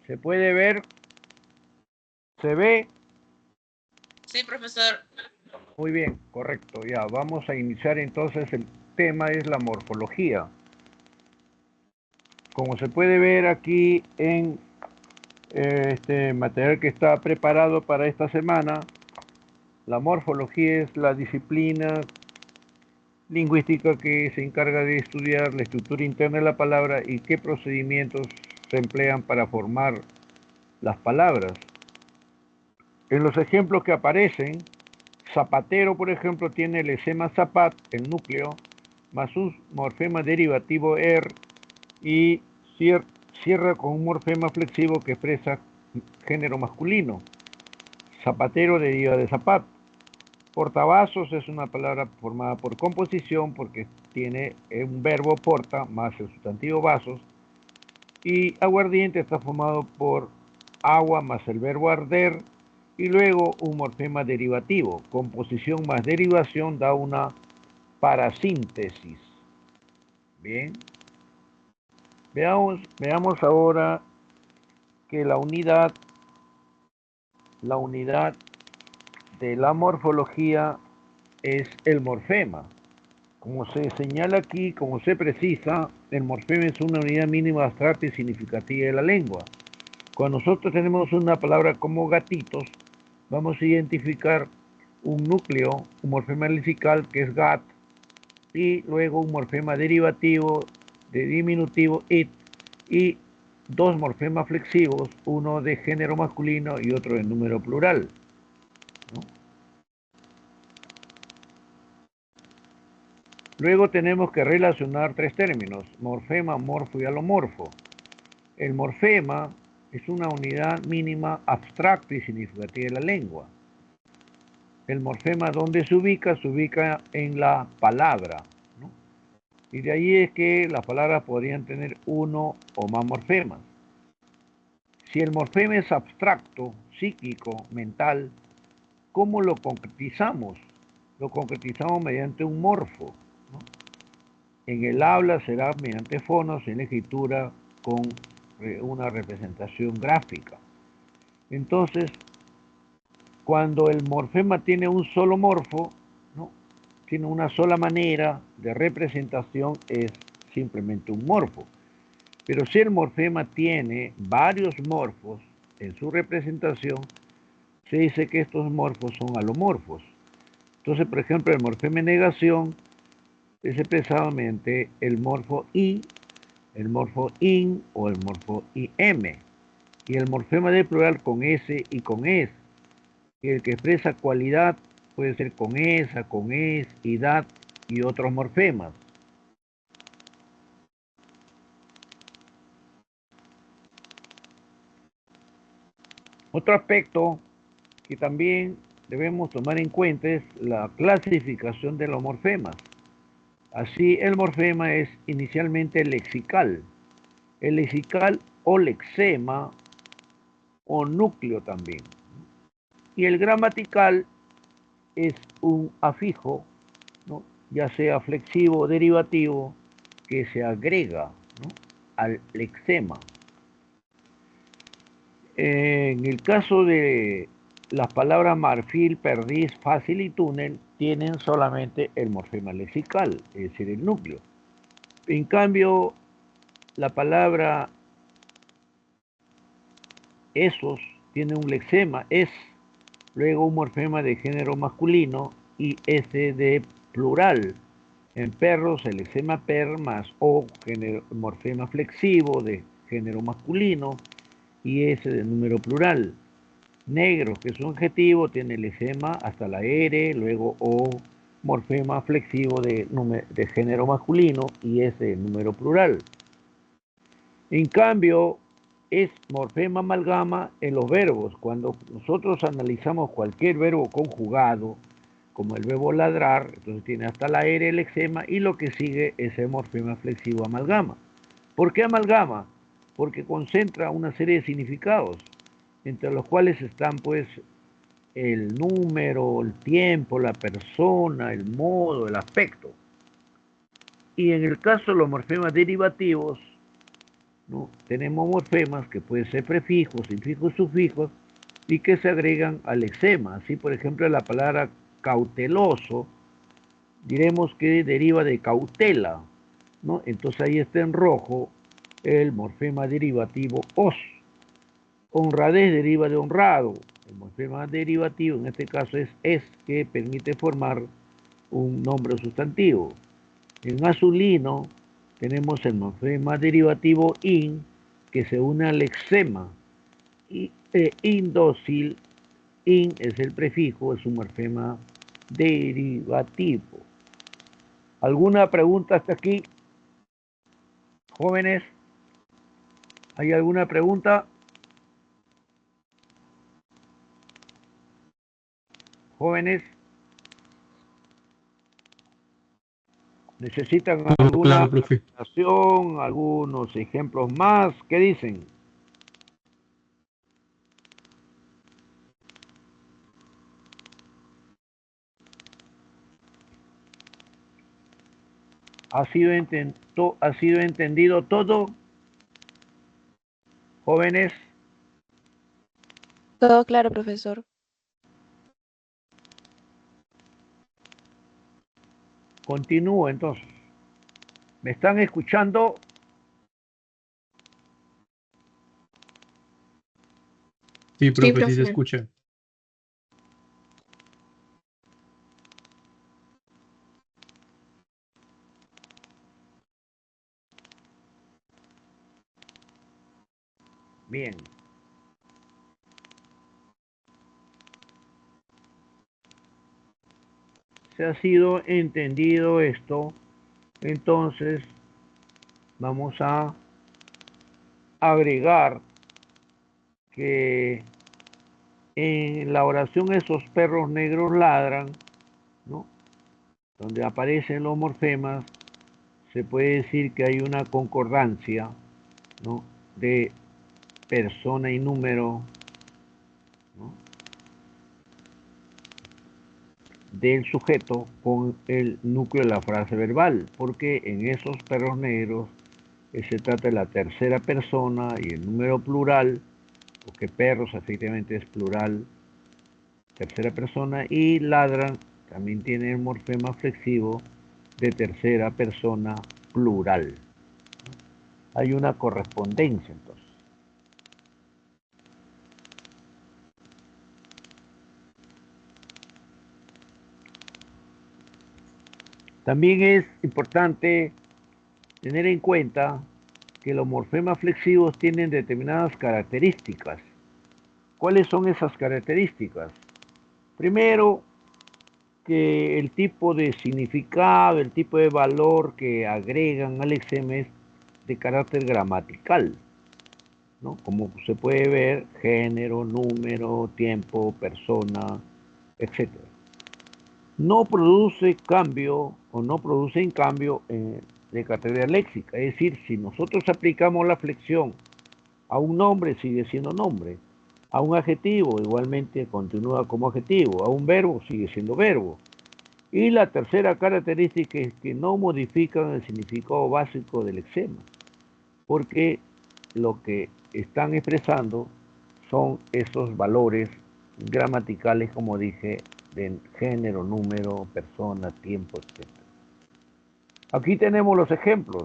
¿Se puede ver? ¿Se ve? Sí, profesor. Muy bien, correcto. Ya, vamos a iniciar entonces. El tema es la morfología. Como se puede ver aquí en este material que está preparado para esta semana, la morfología es la disciplina lingüística que se encarga de estudiar la estructura interna de la palabra y qué procedimientos se emplean para formar las palabras. En los ejemplos que aparecen, zapatero, por ejemplo, tiene el esema zapat, el núcleo, más un morfema derivativo er y cierra con un morfema flexivo que expresa género masculino. Zapatero deriva de zapat. Portavasos es una palabra formada por composición porque tiene un verbo porta más el sustantivo vasos. Y aguardiente está formado por agua más el verbo arder y luego un morfema derivativo. Composición más derivación da una parasíntesis. Bien. Veamos ahora que la unidad de la morfología es el morfema. Como se señala aquí, como se precisa, el morfema es una unidad mínima abstracta y significativa de la lengua. Cuando nosotros tenemos una palabra como gatitos, vamos a identificar un núcleo, un morfema lesical que es gat, y luego un morfema derivativo de diminutivo it, y dos morfemas flexivos, uno de género masculino y otro de número plural, ¿no? Luego tenemos que relacionar tres términos: morfema, morfo y alomorfo. El morfema es una unidad mínima abstracta y significativa de la lengua. El morfema, ¿dónde se ubica? Se ubica en la palabra, ¿no? Y de ahí es que las palabras podrían tener uno o más morfemas. Si el morfema es abstracto, psíquico, mental, ¿cómo lo concretizamos? Lo concretizamos mediante un morfo, ¿no? En el habla será mediante fonos, en la escritura con una representación gráfica. Entonces, cuando el morfema tiene un solo morfo, ¿no?, tiene una sola manera de representación, es simplemente un morfo. Pero si el morfema tiene varios morfos en su representación, se dice que estos morfos son alomorfos. Entonces, por ejemplo, el morfema negación es expresado mediante el morfo i, el morfo in o el morfo im. Y el morfema de plural con s y con es. Y el que expresa cualidad puede ser con esa, con es, idad y otros morfemas. Otro aspecto que también debemos tomar en cuenta es la clasificación de los morfemas. Así, el morfema es inicialmente lexical. El lexical o lexema o núcleo también. Y el gramatical es un afijo, ¿no?, ya sea flexivo o derivativo, que se agrega, ¿no?, al lexema. En el caso de las palabras marfil, perdiz, fácil y túnel, tienen solamente el morfema lexical, es decir, el núcleo. En cambio, la palabra esos tiene un lexema, es, luego un morfema de género masculino y S de plural. En perros el lexema per más o, morfema flexivo de género masculino y S de número plural. Negros, que es un adjetivo, tiene el lexema hasta la R, luego O, morfema flexivo de género masculino y S de número plural. En cambio, es morfema amalgama en los verbos. Cuando nosotros analizamos cualquier verbo conjugado, como el verbo ladrar, entonces tiene hasta la R el lexema y lo que sigue es el morfema flexivo amalgama. ¿Por qué amalgama? Porque concentra una serie de significados, entre los cuales están pues el número, el tiempo, la persona, el modo, el aspecto. Y en el caso de los morfemas derivativos, ¿no? Tenemos morfemas que pueden ser prefijos, infijos, sufijos y que se agregan al lexema. Así, por ejemplo, la palabra cauteloso, diremos que deriva de cautela, ¿no? Entonces ahí está en rojo el morfema derivativo os. Honradez deriva de honrado. El morfema derivativo en este caso es, que permite formar un nombre sustantivo. En azulino tenemos el morfema derivativo in, que se une al lexema. Y indócil, in es el prefijo, es un morfema derivativo. ¿Alguna pregunta hasta aquí? Jóvenes, ¿hay alguna pregunta? Jóvenes, ¿necesitan Todo alguna claro, profe. aclaración, algunos ejemplos más? ¿Qué dicen? ¿Ha sido entendido todo? Jóvenes, Todo claro, profesor. continúo entonces. ¿Me están escuchando? Sí, Sí, profe, sí se profe. escucha. Bien. Se ha sido entendido esto, entonces vamos a agregar que en la oración esos perros negros ladran, ¿no? Donde aparecen los morfemas, se puede decir que hay una concordancia, ¿no? De persona y número, ¿no? Del sujeto con el núcleo de la frase verbal, porque en esos perros negros se trata de la tercera persona y el número plural, porque perros efectivamente es plural, tercera persona, y ladran también tiene el morfema flexivo de tercera persona plural. Hay una correspondencia entonces. También es importante tener en cuenta que los morfemas flexivos tienen determinadas características. ¿Cuáles son esas características? Primero, que el tipo de significado, el tipo de valor que agregan al lexema es de carácter gramatical, ¿no? Como se puede ver, género, número, tiempo, persona, etc. No produce cambio o no producen cambio de categoría léxica. Es decir, si nosotros aplicamos la flexión a un nombre, sigue siendo nombre. A un adjetivo, igualmente continúa como adjetivo. A un verbo, sigue siendo verbo. Y la tercera característica es que no modifican el significado básico del lexema, porque lo que están expresando son esos valores gramaticales, como dije, de género, número, persona, tiempo, etc. Aquí tenemos los ejemplos.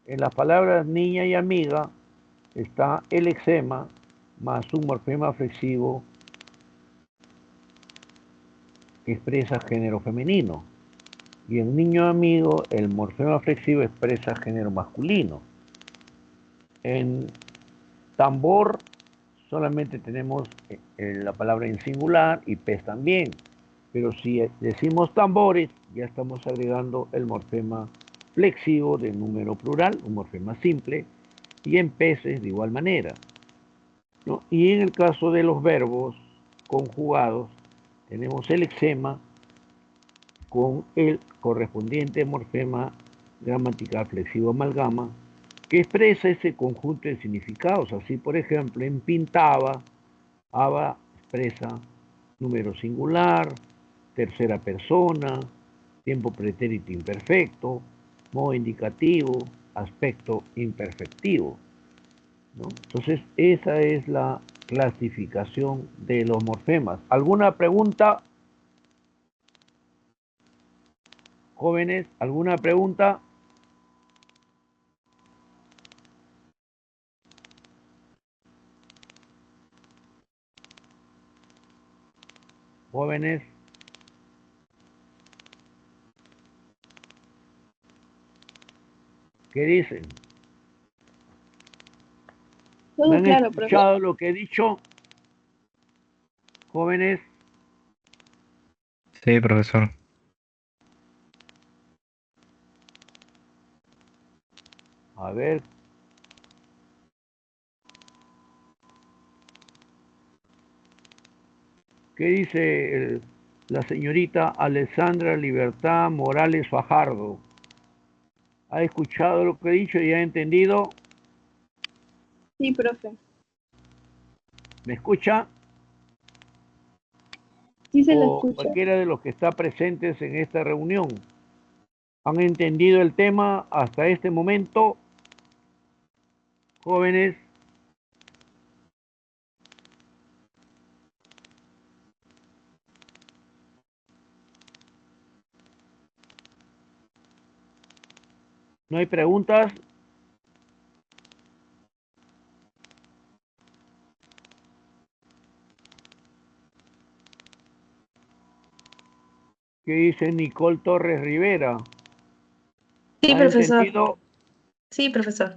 En las palabras niña y amiga está el lexema más un morfema flexivo que expresa género femenino. Y en niño amigo el morfema flexivo expresa género masculino. En tambor solamente tenemos la palabra en singular y pez también. Pero si decimos tambores, ya estamos agregando el morfema flexivo de número plural, un morfema simple, y en peces de igual manera, ¿no? Y en el caso de los verbos conjugados, tenemos el lexema con el correspondiente morfema gramatical flexivo amalgama que expresa ese conjunto de significados. Así, por ejemplo, en pintaba, aba expresa número singular, tercera persona, tiempo pretérito imperfecto, modo indicativo, aspecto imperfectivo, ¿no? Entonces, esa es la clasificación de los morfemas. ¿Alguna pregunta, jóvenes? ¿Alguna pregunta? Jóvenes. ¿Qué dicen? ¿Me han Claro, profe. escuchado lo que he dicho? Jóvenes. Sí, profesor. A ver. ¿Qué dice la señorita Alessandra Libertad Morales Fajardo? ¿Ha escuchado lo que he dicho y ha entendido? Sí, profe. ¿Me escucha? Sí se la O escucha. cualquiera de los que está presentes en esta reunión. ¿Han entendido el tema hasta este momento? Jóvenes. ¿No hay preguntas? ¿Qué dice Nicole Torres Rivera? Sí, ¿Ha profesor. entendido? Sí, profesor.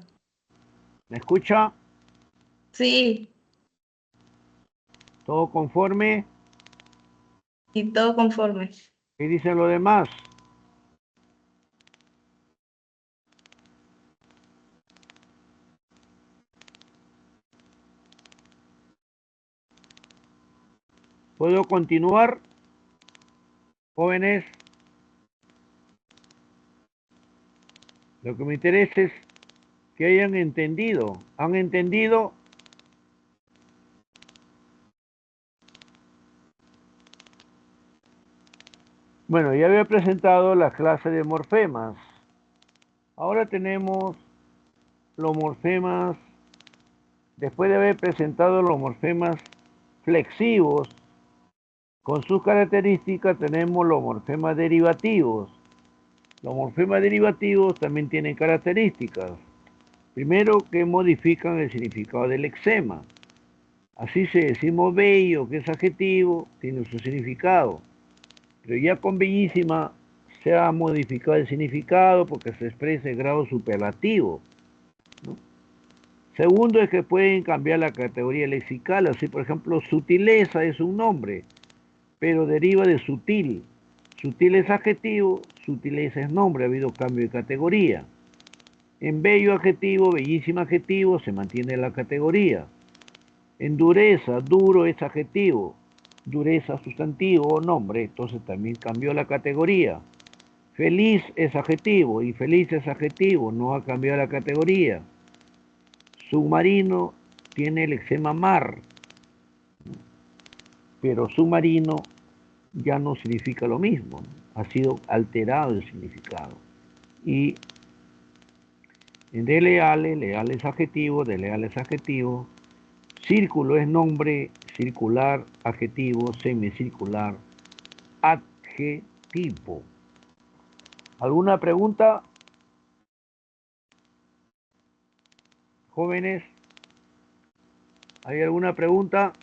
¿Me escucha? Sí, ¿Todo conforme? y todo conforme. ¿Qué dicen los demás? ¿Puedo continuar? Jóvenes, lo que me interesa es que hayan entendido. ¿Han entendido? Bueno, ya había presentado la clase de morfemas. Ahora tenemos los morfemas, después de haber presentado los morfemas flexivos, con sus características tenemos los morfemas derivativos. Los morfemas derivativos también tienen características. Primero, que modifican el significado del lexema. Así si decimos bello, que es adjetivo, tiene su significado. Pero ya con bellísima se ha modificado el significado porque se expresa en grado superlativo, ¿no? Segundo es que pueden cambiar la categoría lexical. Así, por ejemplo, sutileza es un nombre, pero deriva de sutil. Sutil es adjetivo, sutileza es nombre, ha habido cambio de categoría. En bello adjetivo, bellísima adjetivo, se mantiene la categoría. En dureza, duro es adjetivo, dureza sustantivo o nombre, entonces también cambió la categoría. Feliz es adjetivo y feliz es adjetivo, no ha cambiado la categoría. Submarino tiene el lexema mar, pero submarino ya no significa lo mismo, ha sido alterado el significado. Y en desleales, leal es adjetivo, desleal es adjetivo, círculo es nombre, circular, adjetivo, semicircular, adjetivo. ¿Alguna pregunta? Jóvenes, ¿hay alguna pregunta?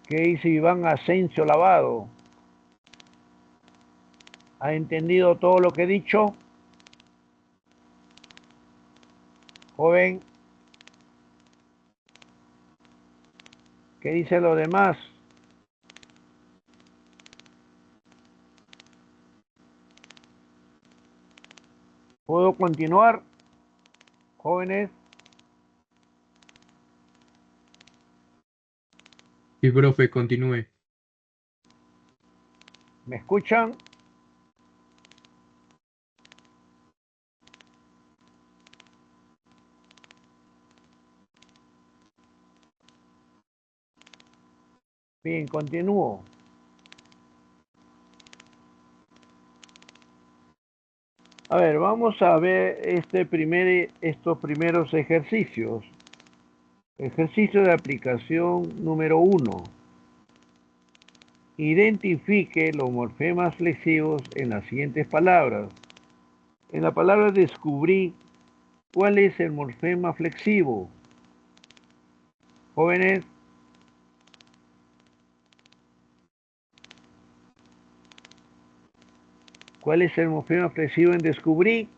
¿Qué dice Iván Asensio Lavado? ¿Ha entendido todo lo que he dicho? Joven, ¿qué dicen los demás? ¿Puedo continuar? Jóvenes, Sí, profe, continúe. ¿me escuchan? Bien, continúo. A ver, vamos a ver estos primeros ejercicios. Ejercicio de aplicación número 1. Identifique los morfemas flexivos en las siguientes palabras. En la palabra descubrí, ¿cuál es el morfema flexivo? Jóvenes, ¿cuál es el morfema flexivo en descubrí?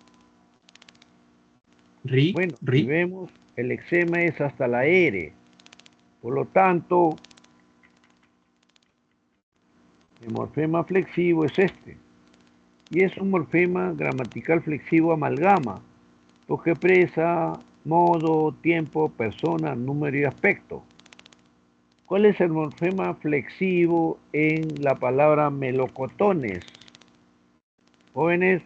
Ri, Bueno, si ri. vemos, el eczema es hasta la R. Por lo tanto, el morfema flexivo es este. Y es un morfema gramatical flexivo amalgama, porque expresa modo, tiempo, persona, número y aspecto. ¿Cuál es el morfema flexivo en la palabra melocotones? Jóvenes,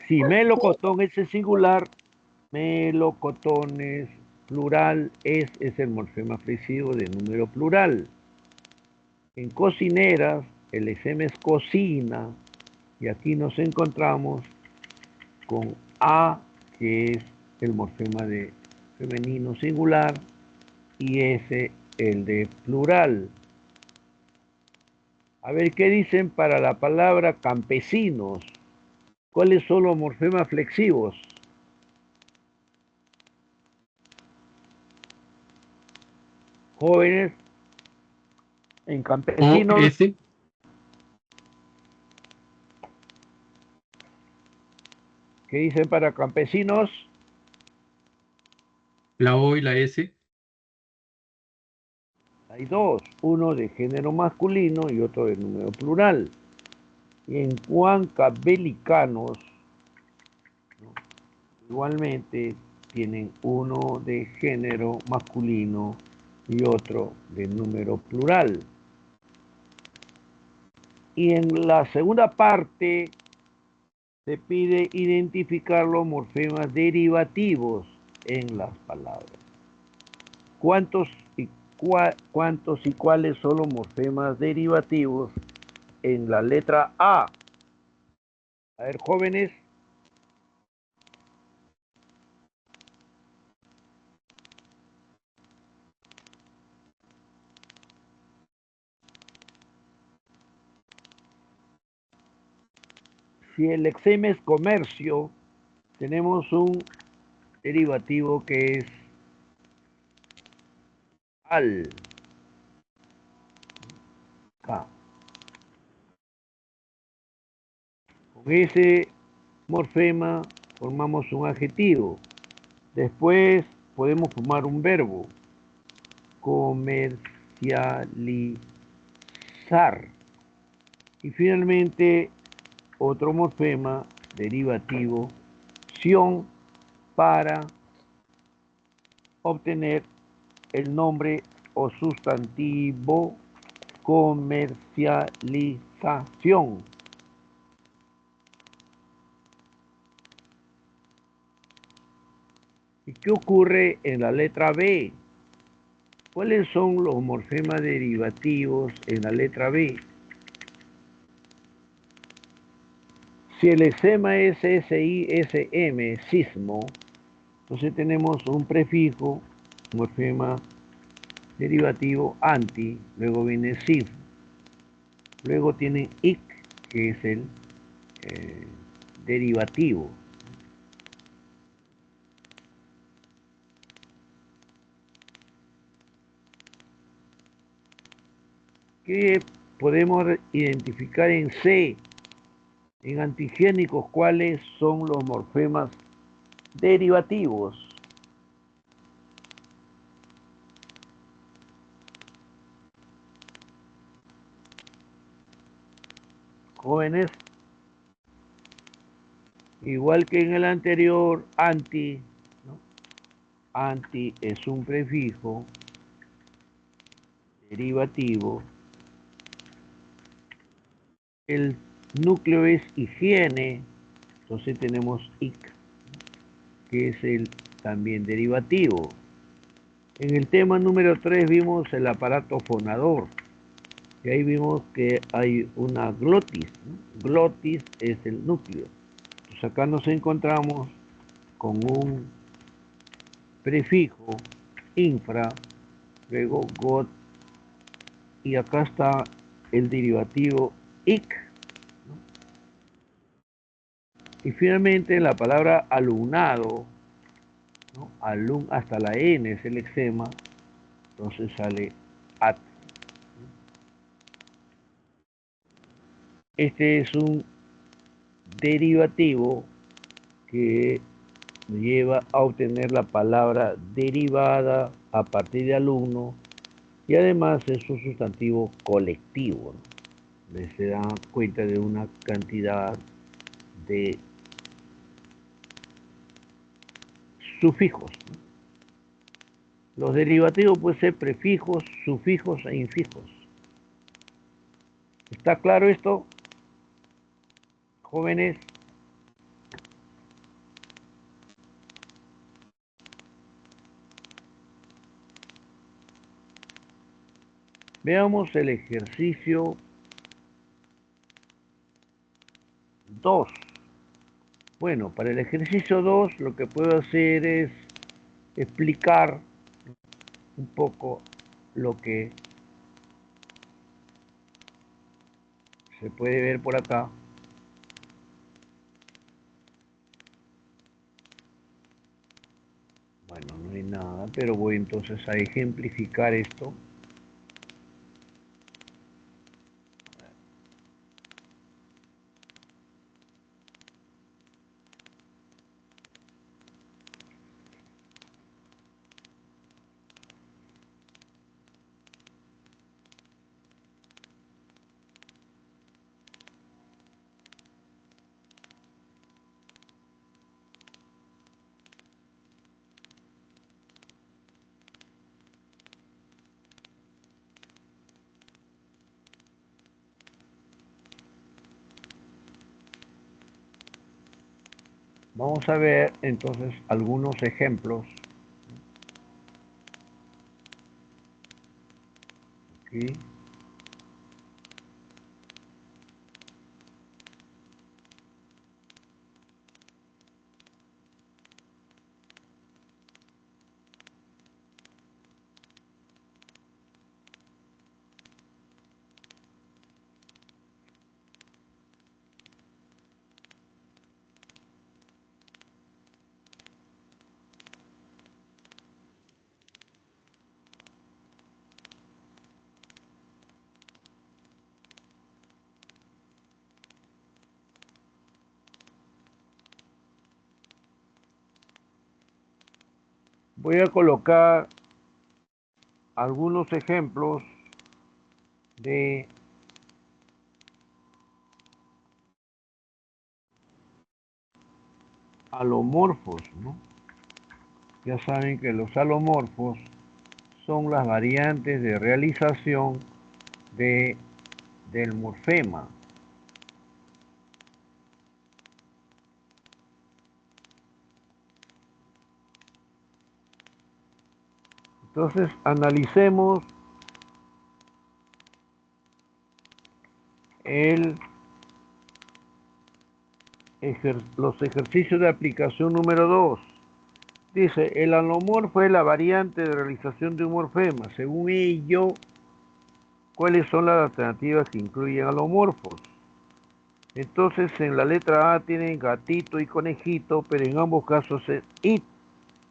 si melocotón es el singular, melocotones plural es el morfema flexivo de número plural. En cocineras, el eczema es cocina, y aquí nos encontramos con A, que es el morfema de femenino singular, y S, el de plural. A ver, ¿qué dicen para la palabra campesinos? ¿Cuáles son los morfemas flexivos? Jóvenes, en O, campesinos, S. ¿qué dicen para campesinos? La O y la S. Hay dos, uno de género masculino y otro de número plural. Y en huancavelicanos, ¿no? Igualmente tienen uno de género masculino y otro de número plural. Y en la segunda parte se pide identificar los morfemas derivativos en las palabras. ¿Cuántos y cuáles son los morfemas derivativos en la letra A? A ver, jóvenes. Si el eczema es comercio, tenemos un derivativo que es al. K. Con ese morfema formamos un adjetivo. Después podemos formar un verbo. Comercializar. Y finalmente otro morfema derivativo, ción, para obtener el nombre o sustantivo comercialización. ¿Y qué ocurre en la letra B? ¿Cuáles son los morfemas derivativos en la letra B? Si el eczema es SISM, sismo, entonces tenemos un prefijo, morfema derivativo anti, luego viene sif, luego tiene ic, que es el derivativo. ¿Qué podemos identificar en C? En antigénicos, ¿cuáles son los morfemas derivativos? Jóvenes, igual que en el anterior, anti, ¿no? Anti es un prefijo derivativo. El núcleo es higiene, entonces tenemos ic, que es el también derivativo. En el tema número 3 vimos el aparato fonador. Y ahí vimos que hay una glotis, ¿no? Glotis es el núcleo. Entonces acá nos encontramos con un prefijo infra, luego got, y acá está el derivativo ic, ¿no? Y finalmente la palabra alumnado, ¿no? Hasta la N es el lexema, entonces sale at. Este es un derivativo que lleva a obtener la palabra derivada a partir de alumno y además es un sustantivo colectivo, ¿no? Se da cuenta de una cantidad de sufijos, ¿no? Los derivativos pueden ser prefijos, sufijos e infijos. ¿Está claro esto, jóvenes? Veamos el ejercicio 2. Bueno, para el ejercicio 2 lo que puedo hacer es explicar un poco lo que se puede ver por acá. Bueno, no hay nada, pero voy entonces a ejemplificar esto. Vamos a ver entonces algunos ejemplos. Aquí. Voy a colocar algunos ejemplos de alomorfos, ¿no? Ya saben que los alomorfos son las variantes de realización del morfema. Entonces, analicemos los ejercicios de aplicación número 2. Dice, el alomorfo es la variante de realización de un morfema. Según ello, ¿cuáles son las alternativas que incluyen alomorfos? Entonces, en la letra A tienen gatito y conejito, pero en ambos casos es it,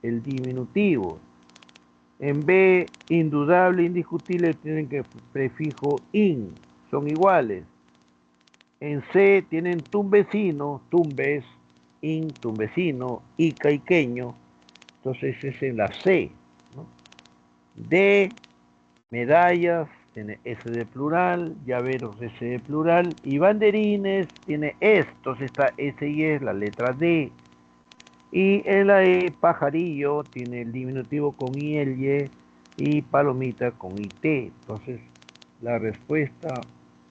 el diminutivo. En B, indudable, indiscutible, tienen que prefijo in, son iguales. En C tienen tumbecino, tumbes, in, tumbecino, ica, iqueño. Entonces es en la C, ¿no? D, medallas, tiene S de plural, llaveros S de plural, y banderines tiene S, entonces está S y es la letra D. Y en la E, pajarillo, tiene el diminutivo con I, el y palomita con IT. Entonces, la respuesta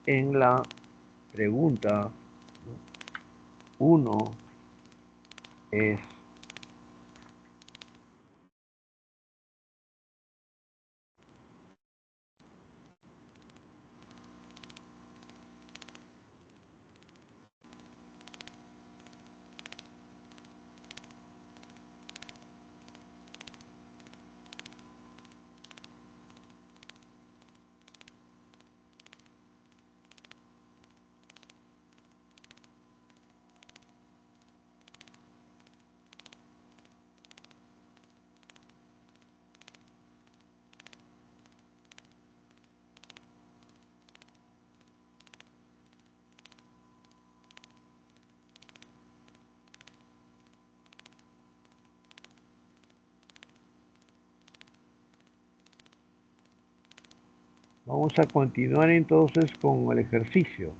en la pregunta 1 es Vamos a continuar entonces con el ejercicio.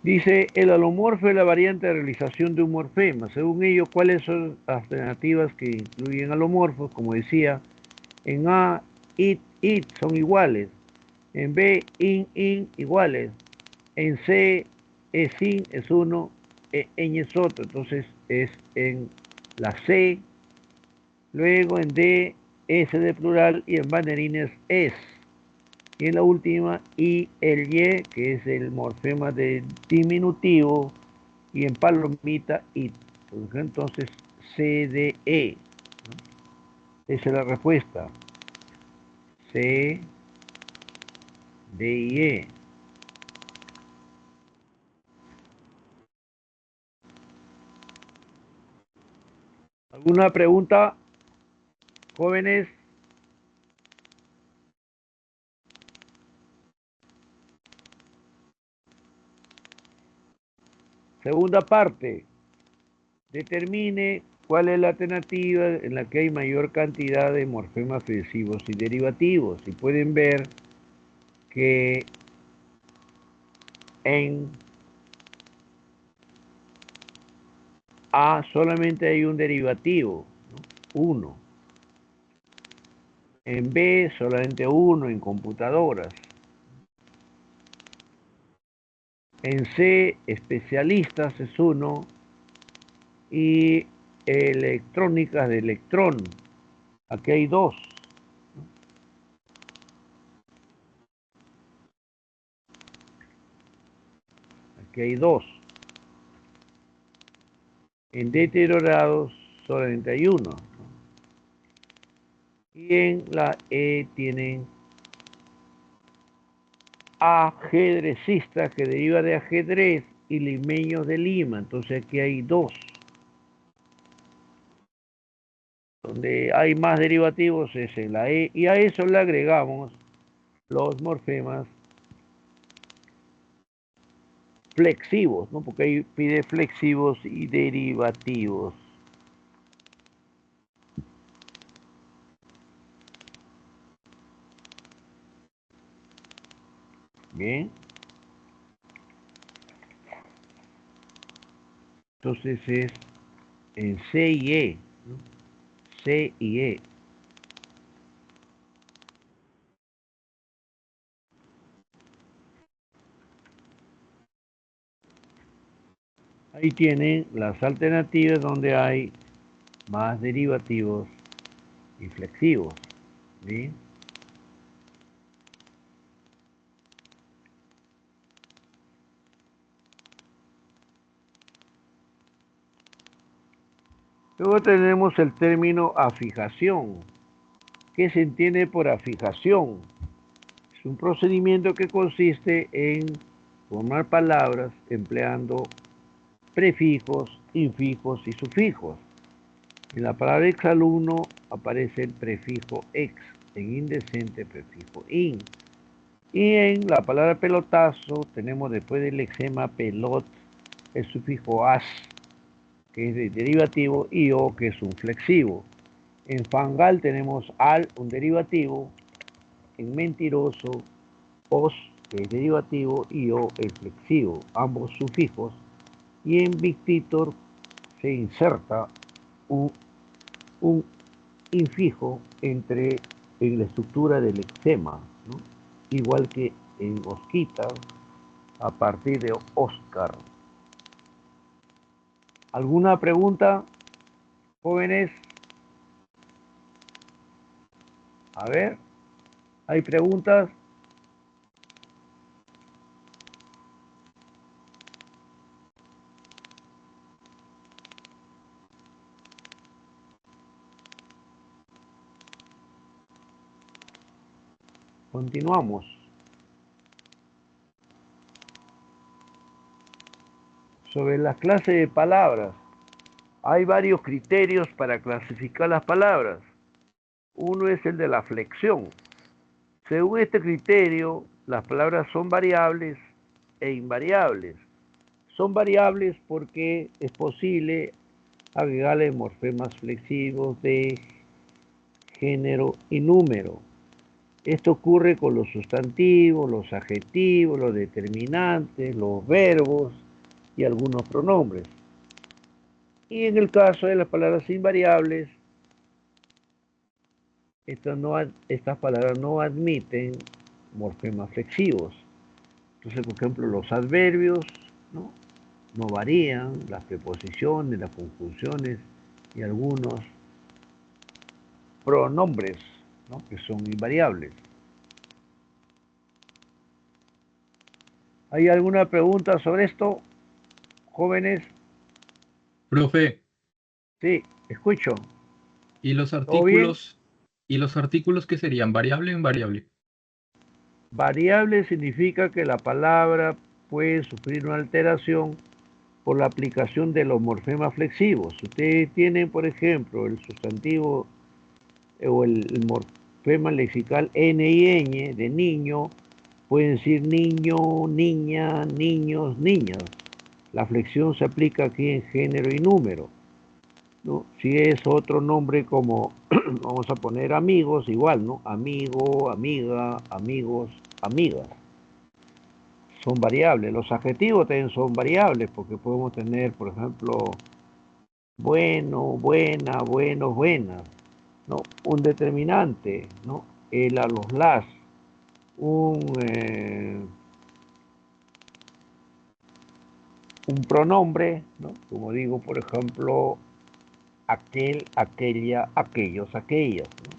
Dice, el alomorfo es la variante de realización de un morfema. Según ello, ¿cuáles son las alternativas que incluyen alomorfos? Como decía, en A, it son iguales. En B, in, iguales. En C, sin es uno, en es otro. Entonces es en la C. Luego en D, S de plural y en banderines es. Y en la última, y el Y, que es el morfema de diminutivo, y en palomita, it. Entonces, C, D, E. Esa es la respuesta. C, D, y E. ¿Alguna pregunta, jóvenes? Segunda parte. Determine cuál es la alternativa en la que hay mayor cantidad de morfemas flexibles y derivativos. Y pueden ver que en A solamente hay un derivativo, ¿no? 1. En B solamente 1 en computadoras. En C especialistas es 1 y electrónicas de electrón. Aquí hay 2. Aquí hay 2. En deteriorados solamente hay 1. Y en la E tienen ajedrecistas, que deriva de ajedrez, y limeños de Lima. Entonces aquí hay 2. Donde hay más derivativos es en la E. Y a eso le agregamos los morfemas flexivos, ¿no? Porque ahí pide flexivos y derivativos. Bien. Entonces es en C y E, ¿no? C y E. Ahí tienen las alternativas donde hay más derivativos y flexivos. ¿Bien? Luego tenemos el término afijación. ¿Qué se entiende por afijación? Es un procedimiento que consiste en formar palabras empleando prefijos, infijos y sufijos. En la palabra exalumno aparece el prefijo ex, en indecente prefijo in. Y en la palabra pelotazo tenemos después del lexema pelot el sufijo as, que es de derivativo, y o, que es un flexivo. En fangal tenemos al, un derivativo. En mentiroso, os, que es derivativo, y o, el flexivo, ambos sufijos. Y en victitor se inserta un infijo en la estructura del lexema, ¿no? Igual que en Osquita, a partir de Oscar. ¿Alguna pregunta, jóvenes? A ver, ¿hay preguntas? Continuamos. Sobre las clases de palabras, hay varios criterios para clasificar las palabras. Uno es el de la flexión. Según este criterio, las palabras son variables e invariables. Son variables porque es posible agregarle morfemas flexivos de género y número. Esto ocurre con los sustantivos, los adjetivos, los determinantes, los verbos y algunos pronombres. Y en el caso de las palabras invariables, estas palabras no admiten morfemas flexivos. Entonces, por ejemplo, los adverbios no varían, las preposiciones, las conjunciones y algunos pronombres, ¿no?, que son invariables. ¿Hay alguna pregunta sobre esto, jóvenes? Profe, Sí, escucho. ¿y los ¿Todo bien? artículos? ¿Y los artículos qué serían? ¿Variable o invariable? Variable significa que la palabra puede sufrir una alteración por la aplicación de los morfemas flexivos. Si ustedes tienen, por ejemplo, el sustantivo o el morfema lexical n y ñ de niño, pueden decir niño, niña, niños, niñas. La flexión se aplica aquí en género y número, ¿no? Si es otro nombre como, vamos a poner amigos, igual, ¿no? Amigo, amiga, amigos, amigas. Son variables. Los adjetivos también son variables porque podemos tener, por ejemplo, bueno, buena, buenos, buenas, ¿no? Un determinante, ¿no? El, a los, las. Un pronombre, ¿no? Como digo, por ejemplo, aquel, aquella, aquellos, aquellas, ¿no?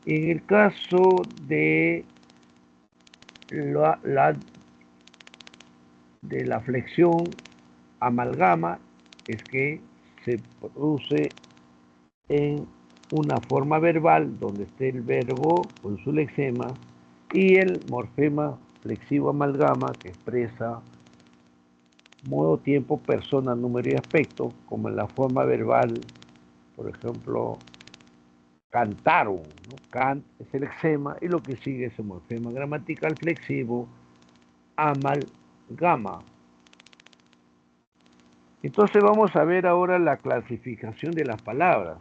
En el caso de de la flexión amalgama, es que se produce en una forma verbal donde esté el verbo con su lexema y el morfema flexivo amalgama que expresa modo, tiempo, persona, número y aspecto, como en la forma verbal, por ejemplo, cantaron, ¿no? Cant es el lexema y lo que sigue es el morfema gramatical flexivo amalgama. Entonces vamos a ver ahora la clasificación de las palabras.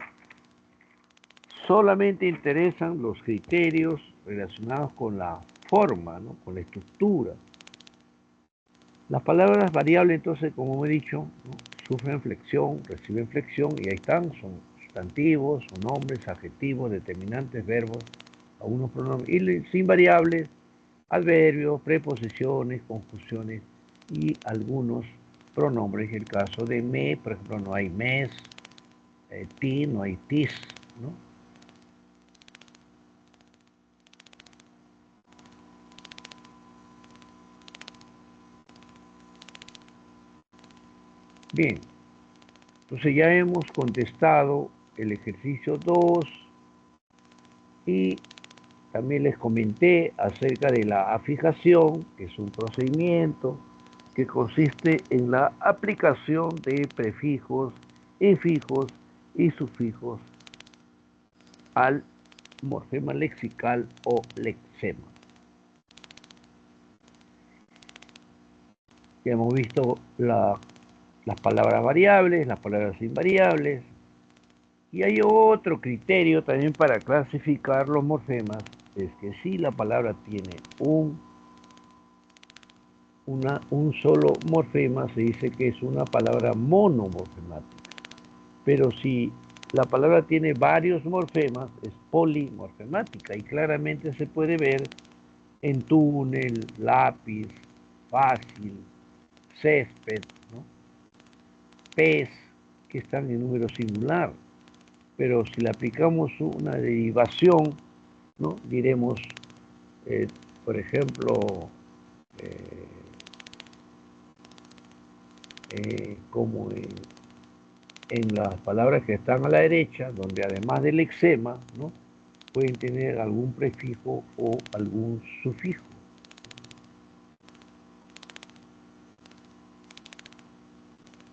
Solamente interesan los criterios relacionados con la forma, ¿no?, con la estructura. Las palabras variables, entonces, como he dicho, ¿no?, sufren flexión, reciben flexión y ahí están, son sustantivos, son nombres, adjetivos, determinantes, verbos, algunos pronombres, y los invariables, adverbios, preposiciones, conjunciones y algunos pronombres. En el caso de me, por ejemplo, no hay mes, ti, no hay tis, ¿no? Bien, entonces ya hemos contestado el ejercicio 2 y también les comenté acerca de la afijación, que es un procedimiento que consiste en la aplicación de prefijos, efijos y sufijos al morfema lexical o lexema. Ya hemos visto las palabras variables, las palabras invariables, y hay otro criterio también para clasificar los morfemas, es que si la palabra tiene un solo morfema, se dice que es una palabra monomorfemática. Pero si la palabra tiene varios morfemas, es polimorfemática y claramente se puede ver en túnel, lápiz, fácil, césped, ¿no?, pez, que están en número singular. Pero si le aplicamos una derivación, ¿no?, diremos, por ejemplo, como en las palabras que están a la derecha, donde además del lexema, ¿no?, pueden tener algún prefijo o algún sufijo.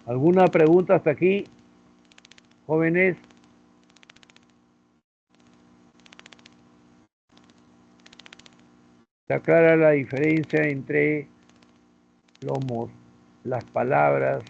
¿Alguna pregunta hasta aquí, jóvenes? ¿Está clara la diferencia entre las palabras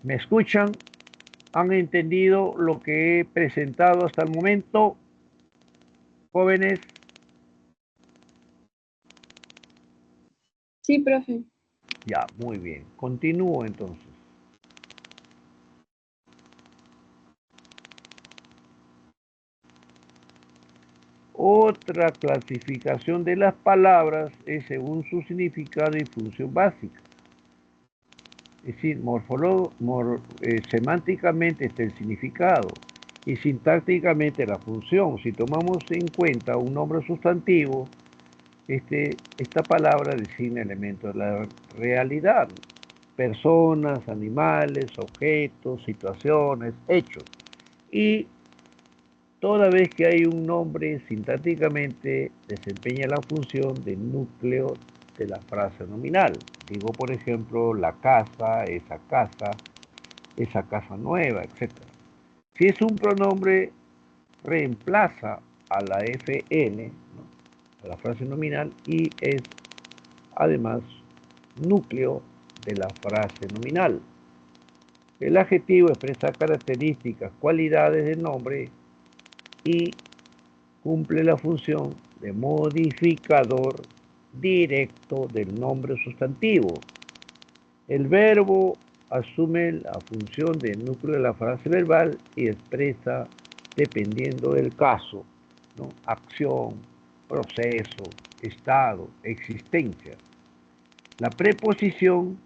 ¿Me escuchan? ¿Han entendido lo que he presentado hasta el momento, jóvenes? Sí, profe. Ya, muy bien. Continúo entonces. Otra clasificación de las palabras es según su significado y función básica. Es decir, semánticamente está el significado y sintácticamente la función. Si tomamos en cuenta un nombre sustantivo, esta palabra designa elementos de la realidad, personas, animales, objetos, situaciones, hechos. Y toda vez que hay un nombre, sintácticamente desempeña la función de núcleo de la frase nominal. Digo, por ejemplo, la casa, esa casa nueva, etc. Si es un pronombre, reemplaza a la FN, ¿no?, a la frase nominal, y es además núcleo de la frase nominal. El adjetivo expresa características, cualidades del nombre y cumple la función de modificador directo del nombre sustantivo. El verbo asume la función de núcleo de la frase verbal y expresa, dependiendo del caso, ¿no?, acción, proceso, estado, existencia. La preposición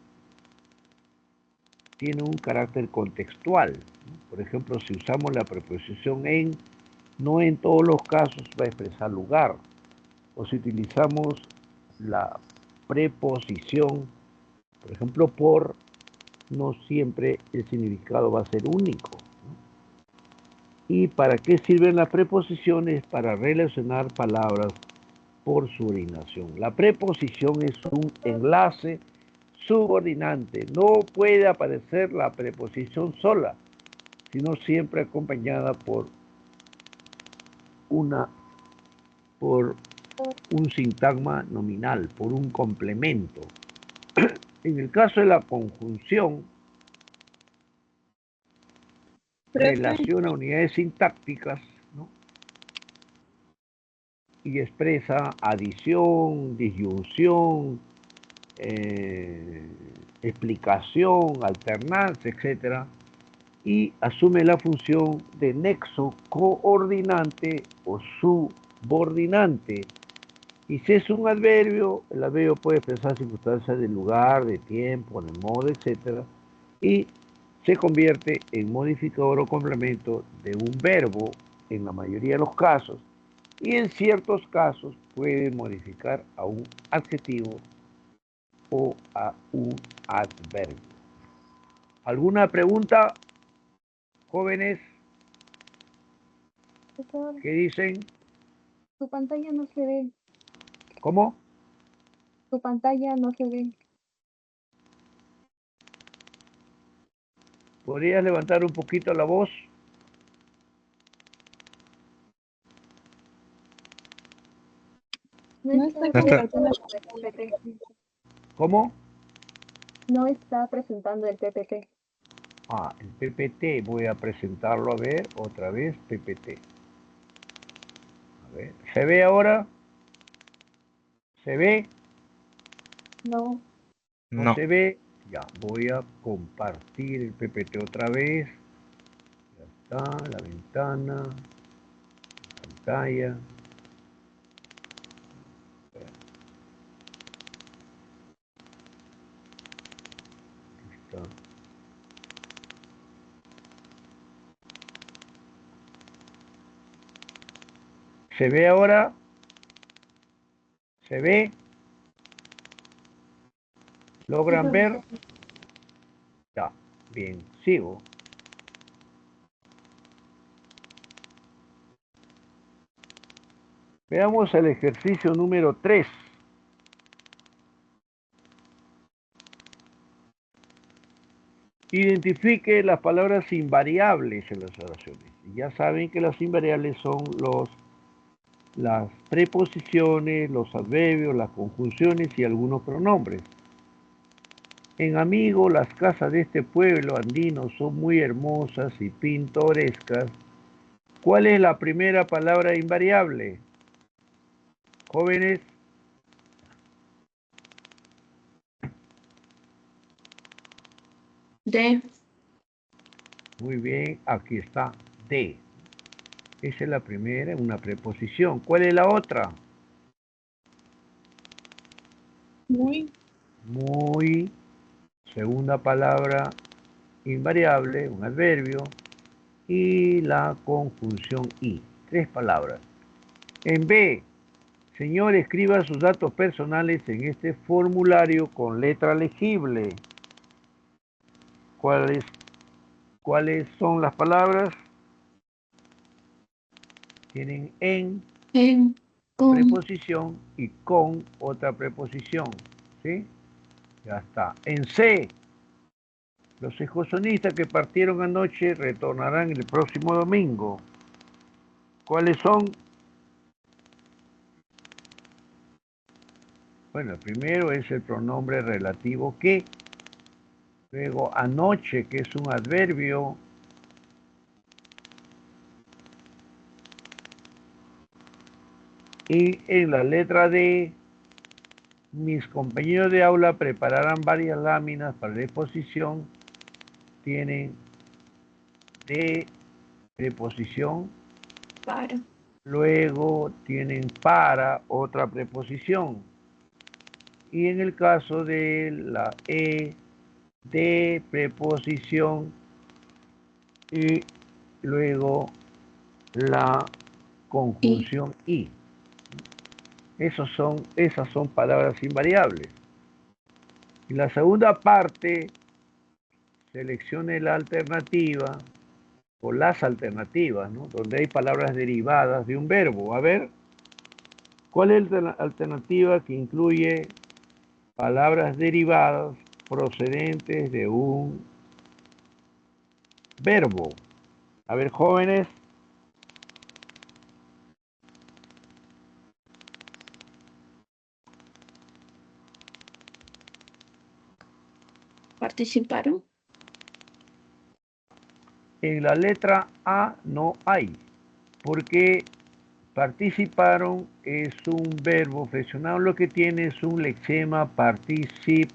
tiene un carácter contextual, ¿no? Por ejemplo, si usamos la preposición en, no en todos los casos va a expresar lugar. O si utilizamos la preposición, por ejemplo, por, no siempre el significado va a ser único, ¿no? ¿Y para qué sirven las preposiciones? Para relacionar palabras por subordinación. La preposición es un enlace subordinante. No puede aparecer la preposición sola, sino siempre acompañada por un sintagma nominal, por un complemento. En el caso de la conjunción, Profe, relaciona unidades sintácticas, ¿no?, y expresa adición, disyunción, explicación, alternancia, etc. Y asume la función de nexo coordinante o subordinante. Y si es un adverbio, el adverbio puede expresar circunstancias de lugar, de tiempo, de modo, etc. Y se convierte en modificador o complemento de un verbo en la mayoría de los casos, y en ciertos casos puede modificar a un adjetivo o a un adverbio. ¿Alguna pregunta, jóvenes? Profesor, ¿Qué dicen? su pantalla no se ve. ¿Cómo? Su pantalla no se ve. ¿Podrías levantar un poquito la voz? No no está está presentando compartiendo. el PPT. ¿Cómo? No está presentando el PPT. Ah, el PPT. Voy a presentarlo, a ver, otra vez, PPT. A ver, ¿se ve ahora? ¿Se ve? No. ¿No se ve? Ya, voy a compartir el PPT otra vez. Ya está, la ventana, pantalla. Está. ¿Se ve ahora? ¿Se ve? ¿Logran ver? Ya, bien, sigo. Veamos el ejercicio número 3. Identifique las palabras invariables en las oraciones. Y ya saben que las invariables son las preposiciones, los adverbios, las conjunciones y algunos pronombres. En Amigo, las casas de este pueblo andino son muy hermosas y pintorescas. ¿Cuál es la primera palabra invariable? Jóvenes. De. Muy bien, aquí está, de. Esa es la primera, una preposición. ¿Cuál es la otra? Muy. Muy. Segunda palabra invariable, un adverbio. Y la conjunción y. 3 palabras. En B, señor, escriba sus datos personales en este formulario con letra legible. ¿Cuáles son las palabras? Tienen en preposición y con otra preposición. ¿Sí? Ya está. En C, los excursionistas que partieron anoche retornarán el próximo domingo. ¿Cuáles son? Bueno, el primero es el pronombre relativo que. Luego anoche, que es un adverbio. Y en la letra D, mis compañeros de aula prepararán varias láminas para la exposición. Tienen de preposición. Para. Luego tienen para otra preposición. Y en el caso de la E, de preposición y luego la conjunción y. Esas son palabras invariables. Y la segunda parte, seleccione la alternativa o las alternativas, ¿no? Donde hay palabras derivadas de un verbo. A ver, ¿cuál es la alternativa que incluye palabras derivadas procedentes de un verbo? A ver, jóvenes. Participaron. En la letra A no hay, porque participaron es un verbo flexionado, lo que tiene es un lexema particip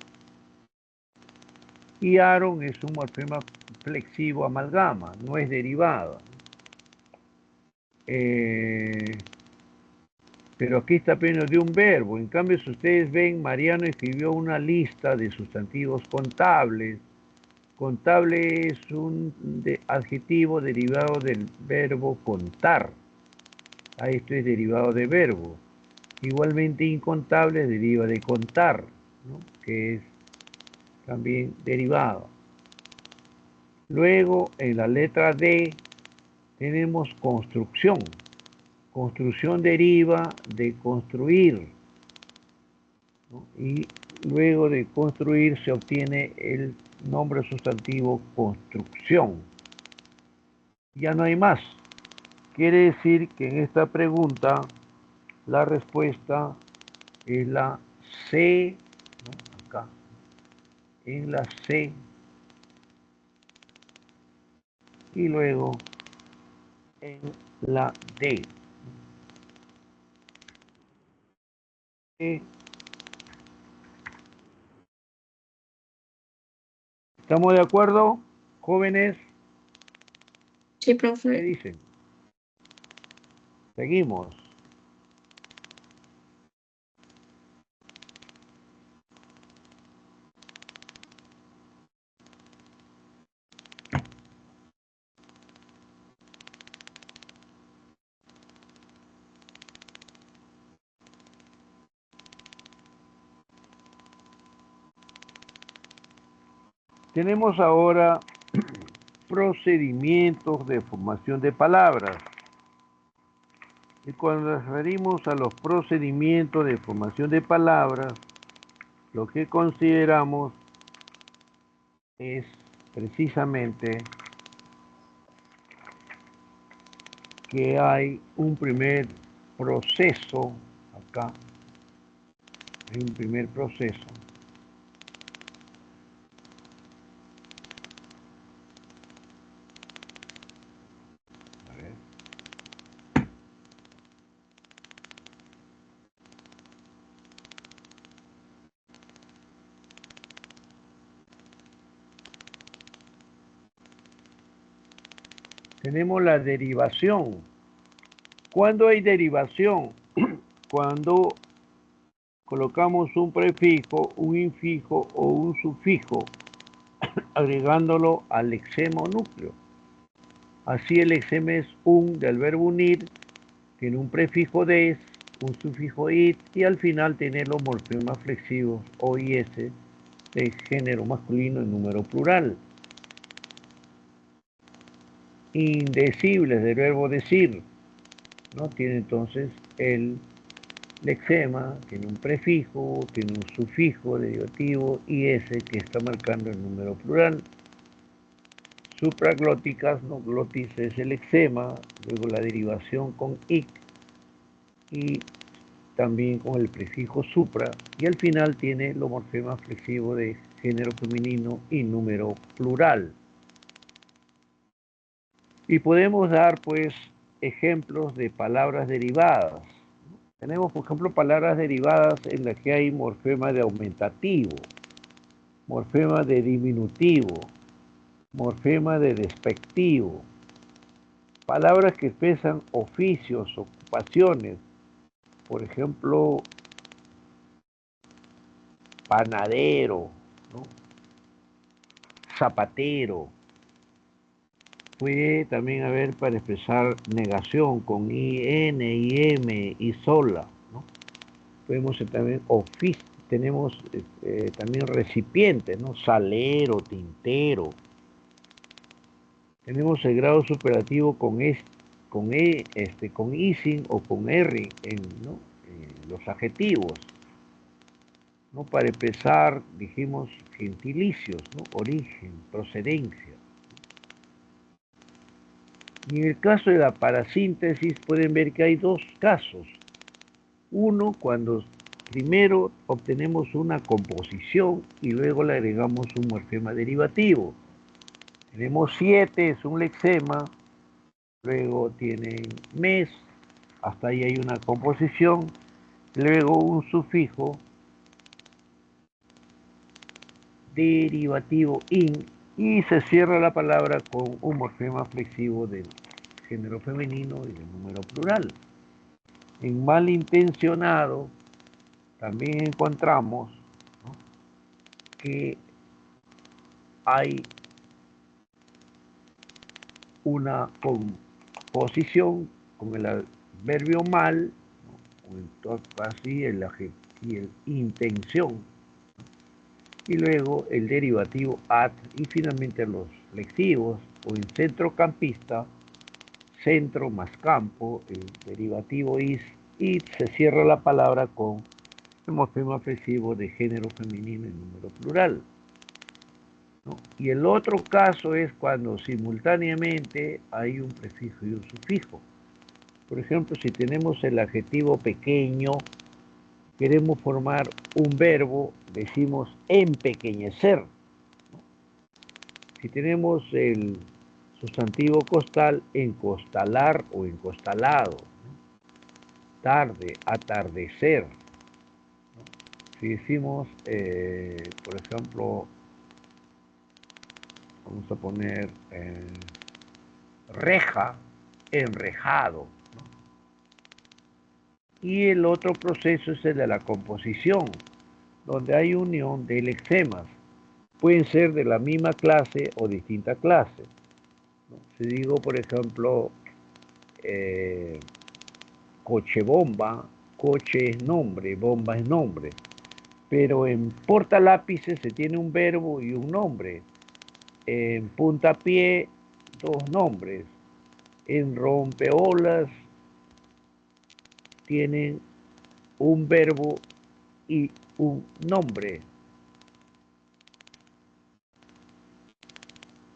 y aron es un morfema flexivo amalgama, no es derivada. Pero aquí está pleno de un verbo. En cambio, si ustedes ven, Mariano escribió una lista de sustantivos contables. Contable es un adjetivo derivado del verbo contar. Esto es derivado de verbo. Igualmente incontable deriva de contar, ¿no? Que es también derivado. Luego, en la letra D, tenemos construcción. Construcción deriva de construir, ¿no? Y luego de construir se obtiene el nombre sustantivo construcción. Ya no hay más. Quiere decir que en esta pregunta la respuesta es la C, ¿no? Acá, en la C, y luego en la D. ¿Estamos de acuerdo, jóvenes? Sí, ¿Qué profe. dicen? Seguimos. Tenemos ahora procedimientos de formación de palabras. Y cuando nos referimos a los procedimientos de formación de palabras, lo que consideramos es precisamente que hay un primer proceso, acá, hay un primer proceso, Tenemos la derivación. ¿Cuándo hay derivación? Cuando colocamos un prefijo, un infijo o un sufijo, agregándolo al lexema o núcleo. Así el lexema es un del verbo unir, tiene un prefijo des, un sufijo it y al final tiene los morfemas flexivos o y s de género masculino en número plural. Indecibles del verbo decir, ¿no? Tiene entonces el lexema, tiene un prefijo, tiene un sufijo derivativo y ese que está marcando el número plural. Supraglóticas, no, glotis es el lexema, luego la derivación con ic y también con el prefijo supra y al final tiene los morfemas flexivos de género femenino y número plural. Y podemos dar pues ejemplos de palabras derivadas. Tenemos, por ejemplo, palabras derivadas en las que hay morfema de aumentativo, morfema de diminutivo, morfema de despectivo, palabras que expresan oficios, ocupaciones, por ejemplo, panadero, ¿no? Zapatero. Puede también haber para expresar negación con IN, IM y sola, ¿no? Podemos también tenemos también recipientes, ¿no? Salero, tintero. Tenemos el grado superlativo con ising o con r ¿no? Los adjetivos, ¿no? Para empezar, dijimos gentilicios, ¿no? Origen, procedencia. Y en el caso de la parasíntesis pueden ver que hay dos casos. Uno, cuando primero obtenemos una composición y luego le agregamos un morfema derivativo. Tenemos 7, es un lexema, luego tienen mes, hasta ahí hay una composición, luego un sufijo derivativo in y se cierra la palabra con un morfema flexivo del género femenino y del número plural. En malintencionado también encontramos, ¿no?, que hay una composición con el adverbio mal, ¿no?, o en todo así el intención, y luego el derivativo at y finalmente los flexivos o en centrocampista, centro más campo, el derivativo is y se cierra la palabra con el morfema flexivo de género femenino en número plural, ¿no? Y el otro caso es cuando simultáneamente hay un prefijo y un sufijo. Por ejemplo, si tenemos el adjetivo pequeño, queremos formar un verbo, decimos empequeñecer, ¿no? Si tenemos el sustantivo costal, encostalar o encostalado, ¿no? Tarde, atardecer, ¿no? Si decimos, por ejemplo, vamos a poner reja, enrejado, ¿no? Y el otro proceso es el de la composición, donde hay unión de lexemas. Pueden ser de la misma clase o distinta clase, ¿no? Si digo, por ejemplo, coche bomba, coche es nombre, bomba es nombre. Pero en portalápices se tiene un verbo y un nombre. En puntapié, dos nombres. En rompeolas tienen un verbo y un nombre.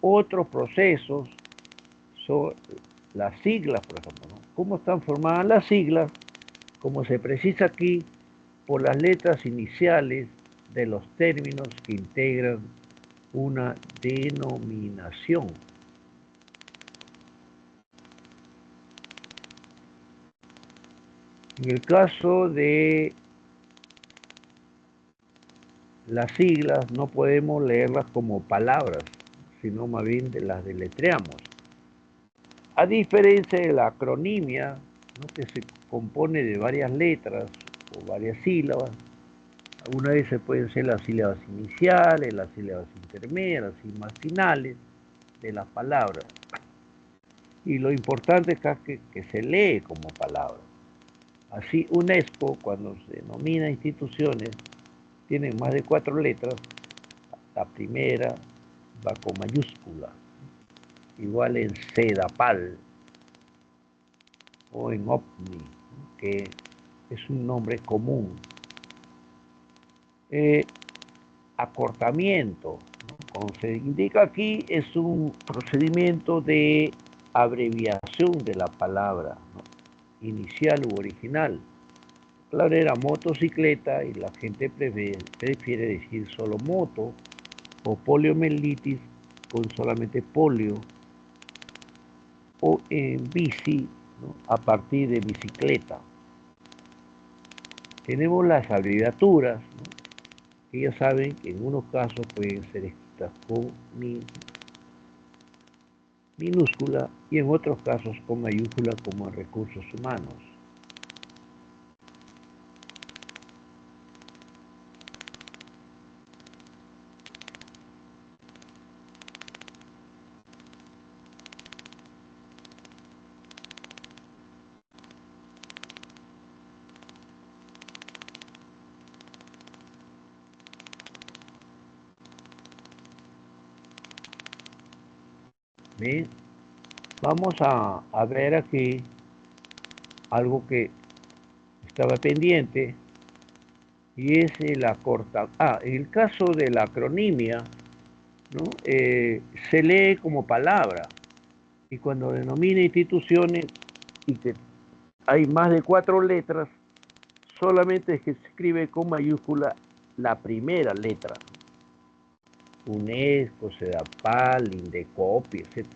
Otros procesos son las siglas, por ejemplo, ¿no? ¿Cómo están formadas las siglas? Como se precisa aquí, por las letras iniciales de los términos que integran una denominación. En el caso de las siglas no podemos leerlas como palabras, sino más bien las deletreamos. A diferencia de la acronimia, ¿no?, que se compone de varias letras o varias sílabas, algunas veces pueden ser las sílabas iniciales, las sílabas intermedias, las sílabas finales de las palabras. Y lo importante es que se lee como palabra. Así, UNESCO, cuando se denomina instituciones, tiene más de 4 letras. La primera va con mayúscula, igual en CEDAPAL o en OVNI, que es un nombre común. Acortamiento, ¿no?, como se indica aquí, es un procedimiento de abreviación de la palabra, ¿no?, inicial u original. Claro, era motocicleta y la gente prefiere decir solo moto, o poliomielitis con solamente polio, o en bici, ¿no?, a partir de bicicleta. Tenemos las abreviaturas, ¿no?, que ya saben que en unos casos pueden ser escritas con minúscula y en otros casos con mayúscula, como en recursos humanos. Bien, vamos a ver aquí algo que estaba pendiente, y es en el caso de la acronimia, ¿no?, se lee como palabra, y cuando denomina instituciones y que hay más de 4 letras, solamente es que se escribe con mayúscula la primera letra. UNESCO, CEDAPAL, INDECOPI, etc.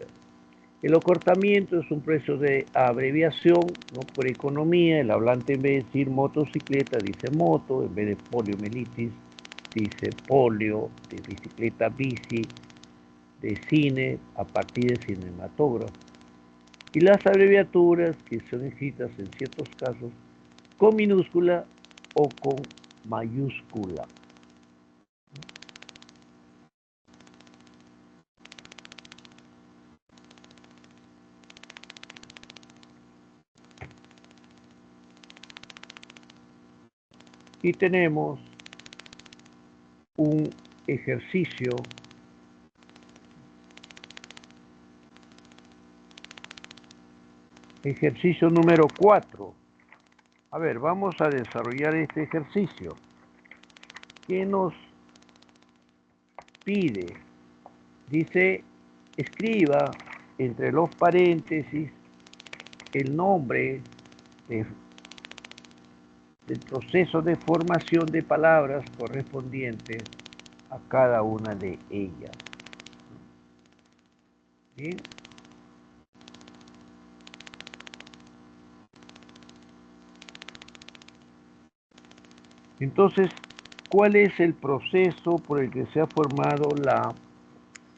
El acortamiento es un proceso de abreviación, ¿no?, por economía. El hablante, en vez de decir motocicleta, dice moto; en vez de poliomielitis, dice polio; de bicicleta, bici; de cine, a partir de cinematógrafo. Y las abreviaturas, que son escritas en ciertos casos con minúscula o con mayúscula. Y tenemos un ejercicio número 4. A ver, vamos a desarrollar este ejercicio. ¿Qué nos pide? Dice, escriba entre los paréntesis el nombre del proceso de formación de palabras correspondientes a cada una de ellas. ¿Bien? Entonces, ¿cuál es el proceso por el que se ha formado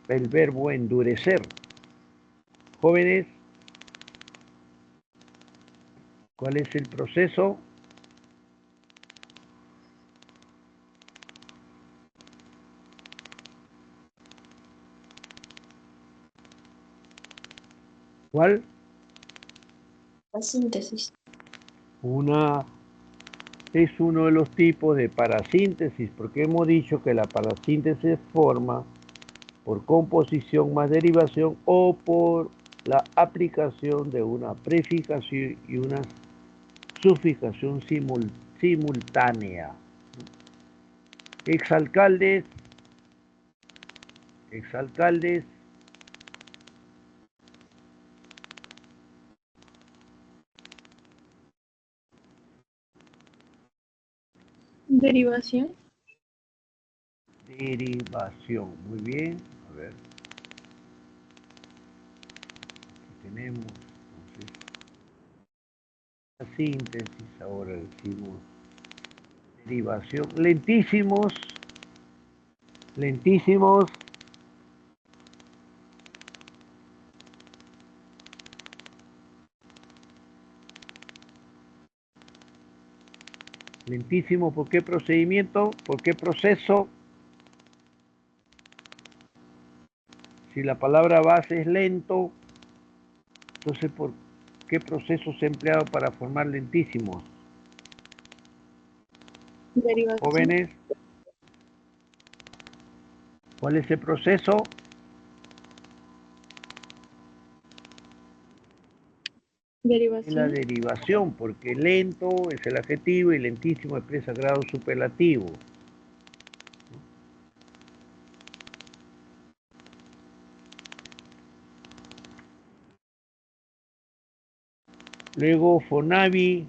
el verbo endurecer? Jóvenes, ¿cuál es el proceso? ¿Cuál? La síntesis. Es uno de los tipos de parasíntesis, porque hemos dicho que la parasíntesis se forma por composición más derivación o por la aplicación de una prefijación y una sufijación simultánea. Exalcaldes. Derivación. Derivación, muy bien. A ver, aquí tenemos entonces la síntesis. Ahora decimos derivación. Lentísimos. Lentísimo, ¿por qué procedimiento? ¿Por qué proceso? Si la palabra base es lento, entonces ¿por qué proceso se ha empleado para formar lentísimos? Derivación. Jóvenes, ¿cuál es el proceso? Es la Derivación. derivación, porque lento es el adjetivo y lentísimo expresa grado superlativo. Luego Fonavi.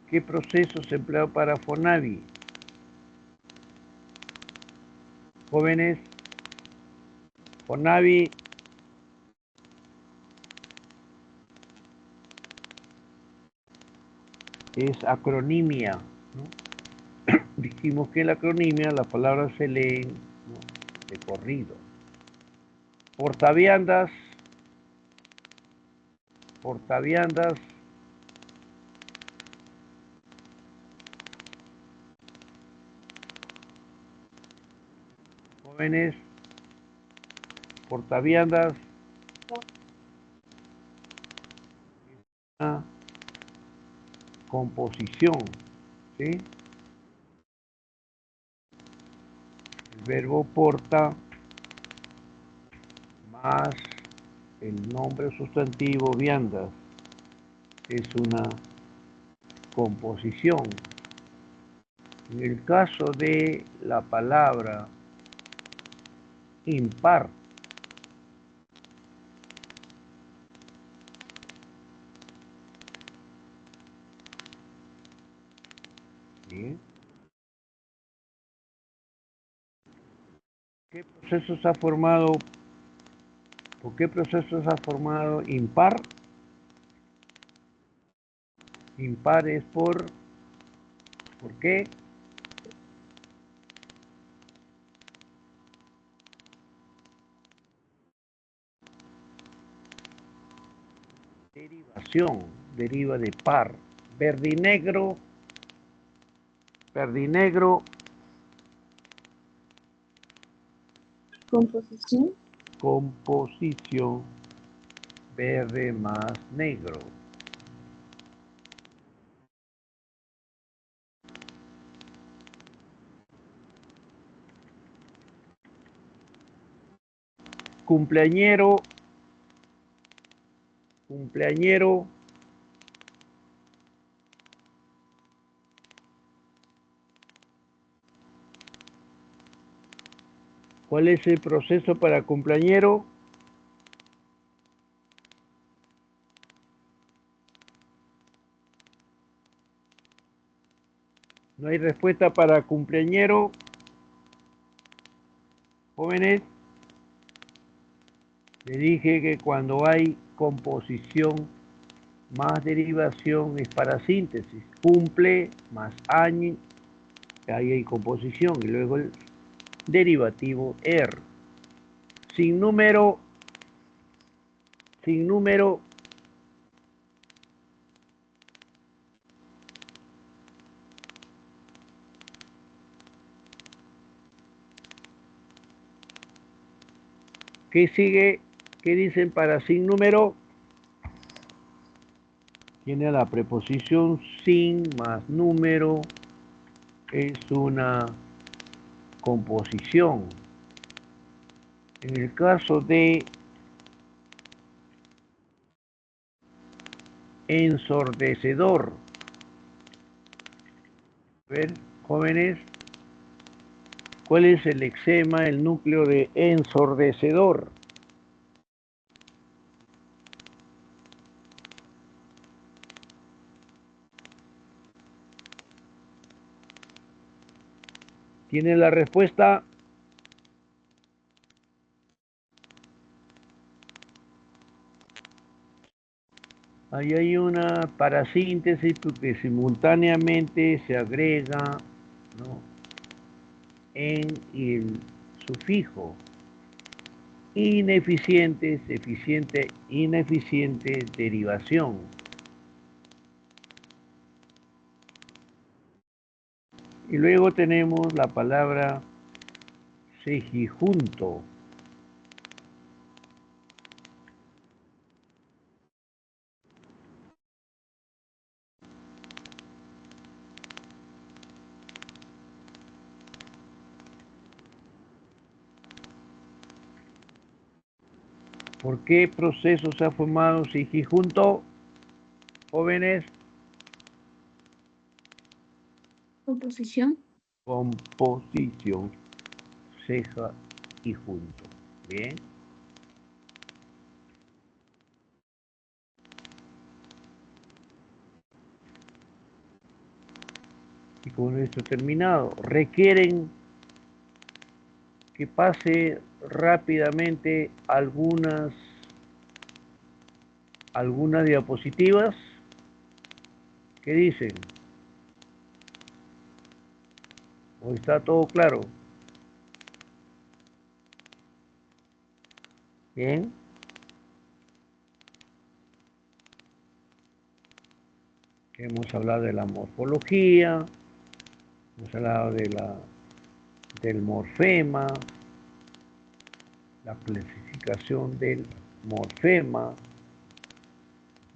¿Qué proceso se empleó para Fonavi? Jóvenes, Fonavi es acronimia, ¿no? Dijimos que en la acronimia las palabras se leen, ¿no?, de corrido. Portaviandas, portaviandas, jóvenes, portaviandas, una composición, ¿sí? El verbo porta más el nombre sustantivo viandas es una composición. En el caso de la palabra impar, ¿sí?, ¿qué procesos ha formado? ¿Por qué procesos ha formado impar? Impar es ¿por qué? Derivación, deriva de par. Verdinegro, verdinegro, Composición. composición, verde más negro. Cumpleañero, cumpleañero, ¿cuál es el proceso para cumpleañero? No hay respuesta para cumpleañero. Jóvenes, le dije que cuando hay composición más derivación es para síntesis. Cumple más año, ahí hay composición, y luego el derivativo er. Sin número, sin número, ¿qué sigue? ¿Qué dicen para sin número? Tiene la preposición sin más número, es una composición. En el caso de ensordecedor, a ver, jóvenes, ¿cuál es el lexema, el núcleo de ensordecedor? ¿Tiene la respuesta? Ahí hay una parasíntesis porque simultáneamente se agrega, ¿no?, en el sufijo ineficientes, eficiente, ineficiente, derivación. Y luego tenemos la palabra sejijunto. ¿Por qué proceso se ha formado sejijunto, jóvenes? Composición. Composición, ceja y junto. Bien. Y con esto terminado. Requieren que pase rápidamente algunas diapositivas. ¿Qué dicen? ¿O está todo claro? Bien. Hemos hablado de la morfología, hemos hablado del morfema, la clasificación del morfema,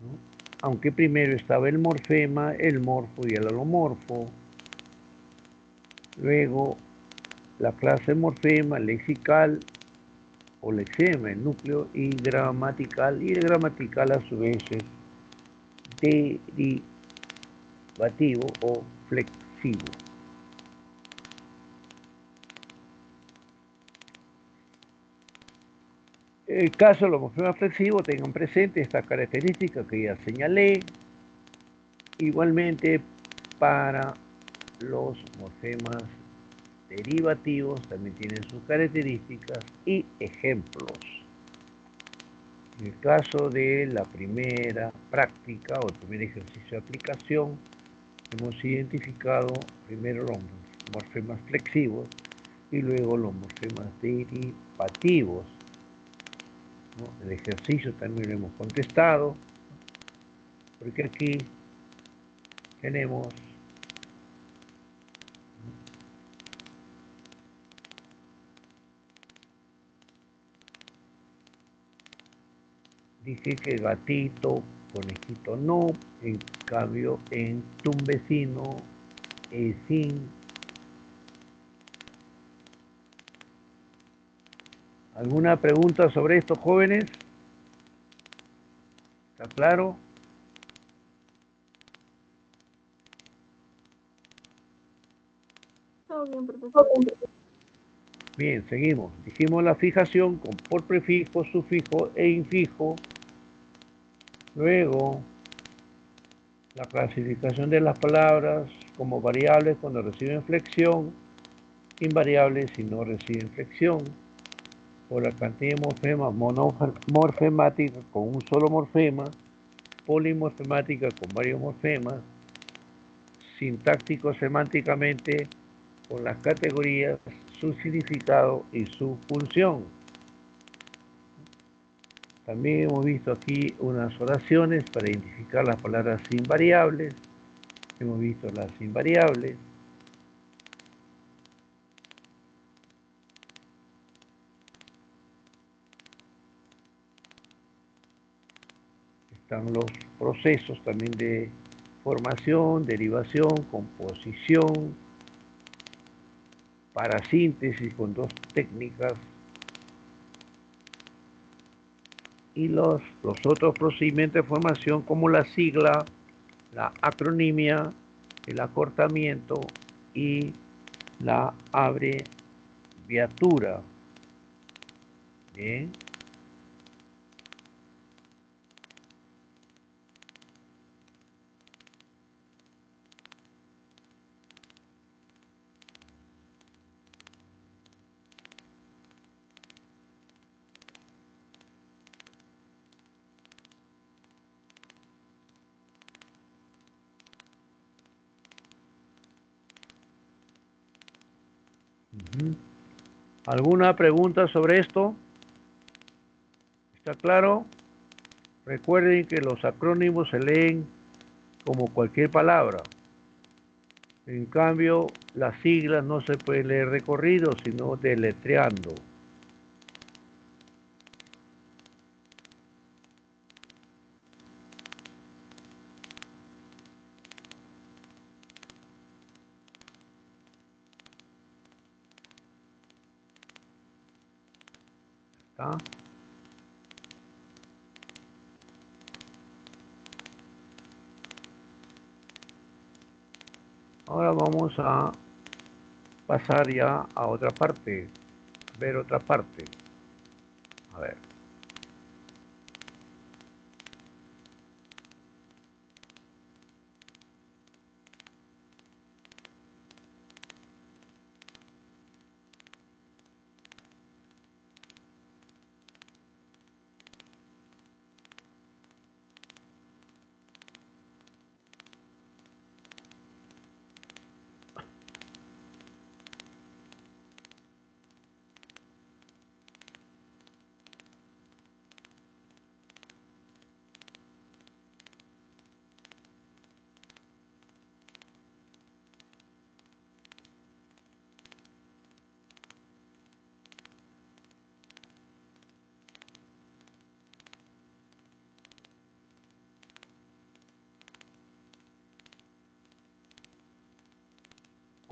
¿no? Aunque primero estaba el morfema, el morfo y el alomorfo. Luego la clase morfema, lexical o lexema, el núcleo, y gramatical. Y el gramatical a su vez es derivativo o flexivo. En el caso de los morfemas flexivos, tengan presente esta característica que ya señalé. Igualmente, para los morfemas derivativos también tienen sus características y ejemplos. En el caso de la primera práctica o el primer ejercicio de aplicación, hemos identificado primero los morfemas flexivos y luego los morfemas derivativos, ¿no? El ejercicio también lo hemos contestado, porque aquí tenemos dije que gatito, conejito no, en cambio en tumbecino sin. ¿Alguna pregunta sobre esto, jóvenes? ¿Está claro? Todo bien, profesor. Bien, seguimos. Dijimos la fijación con por prefijo, sufijo e infijo. Luego, la clasificación de las palabras como variables cuando reciben flexión, invariables si no reciben flexión, por la cantidad de morfemas monomorfemática con un solo morfema, polimorfemática con varios morfemas, sintáctico semánticamente con las categorías, su significado y su función. También hemos visto aquí unas oraciones para identificar las palabras invariables. Hemos visto las invariables. Están los procesos también de formación, derivación, composición, parasíntesis con dos técnicas, y los otros procedimientos de formación como la sigla, la acronimia, el acortamiento y la abreviatura. Bien. ¿Alguna pregunta sobre esto? ¿Está claro? Recuerden que los acrónimos se leen como cualquier palabra. En cambio, las siglas no se pueden leer de corrido, sino deletreando. ¿Está? Ahora vamos a pasar ya a otra parte, ver otra parte. A ver.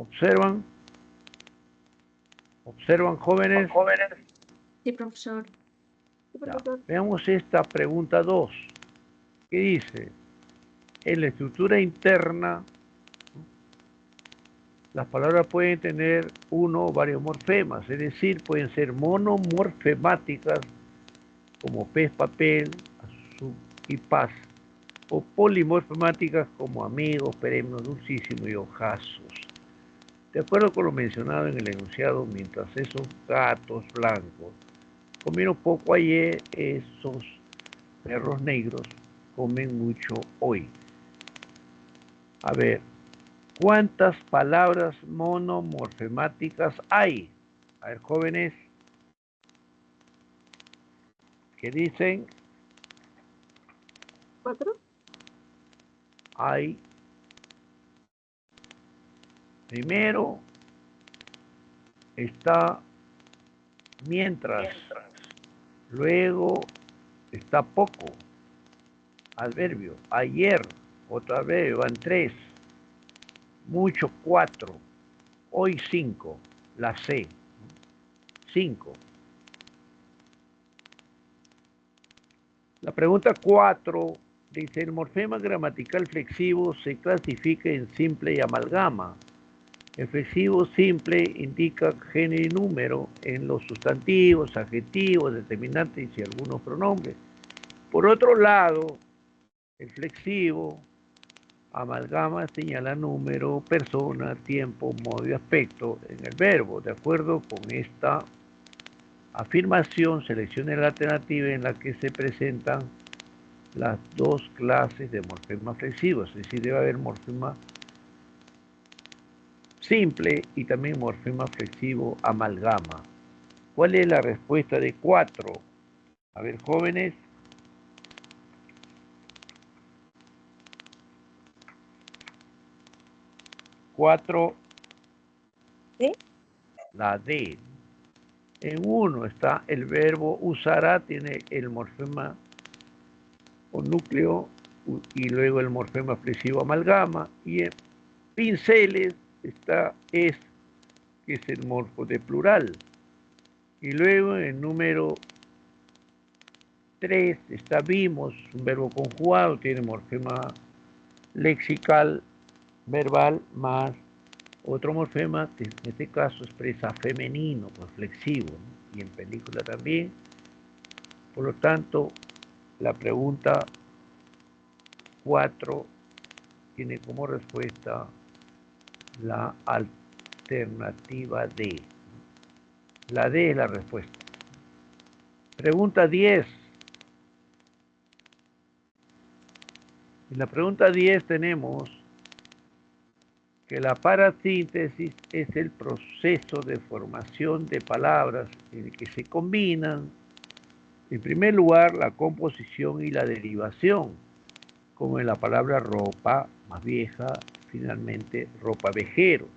¿Observan? ¿Observan, jóvenes? Sí, profesor. Sí, Ya. profesor. Veamos esta pregunta 2. ¿Qué dice? En la estructura interna, las palabras pueden tener uno o varios morfemas, es decir, pueden ser monomorfemáticas, como pez, papel, azul y paz, o polimorfemáticas como amigos, peremos, dulcísimo y ojazos. De acuerdo con lo mencionado en el enunciado, mientras esos gatos blancos comieron poco ayer, esos perros negros comen mucho hoy. A ver, ¿cuántas palabras monomorfemáticas hay? A ver, jóvenes, ¿qué dicen? 4. Hay, primero está mientras, luego está poco, adverbio, ayer, otro adverbio, van 3, mucho 4, hoy 5, la C, 5. La pregunta 4 dice, el morfema gramatical flexivo se clasifica en simple y amalgama. El flexivo simple indica género y número en los sustantivos, adjetivos, determinantes y algunos pronombres. Por otro lado, el flexivo amalgama señala número, persona, tiempo, modo y aspecto en el verbo. De acuerdo con esta afirmación, seleccione la alternativa en la que se presentan las dos clases de morfemas flexivos, es decir, debe haber morfema simple y también morfema flexivo amalgama. ¿Cuál es la respuesta de 4? A ver, jóvenes. Cuatro. ¿Sí? La D. En 1 está el verbo usará, tiene el morfema o núcleo y luego el morfema flexivo amalgama. Y en pinceles está es, que es el morfo de plural. Y luego en el número 3 está vimos, un verbo conjugado, tiene morfema lexical, verbal, más otro morfema que en este caso expresa femenino, pues flexivo, ¿no? Y en película también. Por lo tanto, la pregunta 4 tiene como respuesta la alternativa D. La D es la respuesta. Pregunta 10. En la pregunta 10 tenemos que la parasíntesis es el proceso de formación de palabras en el que se combinan En primer lugar, la composición y la derivación, como en la palabra ropa, más vieja, finalmente ropa vejero.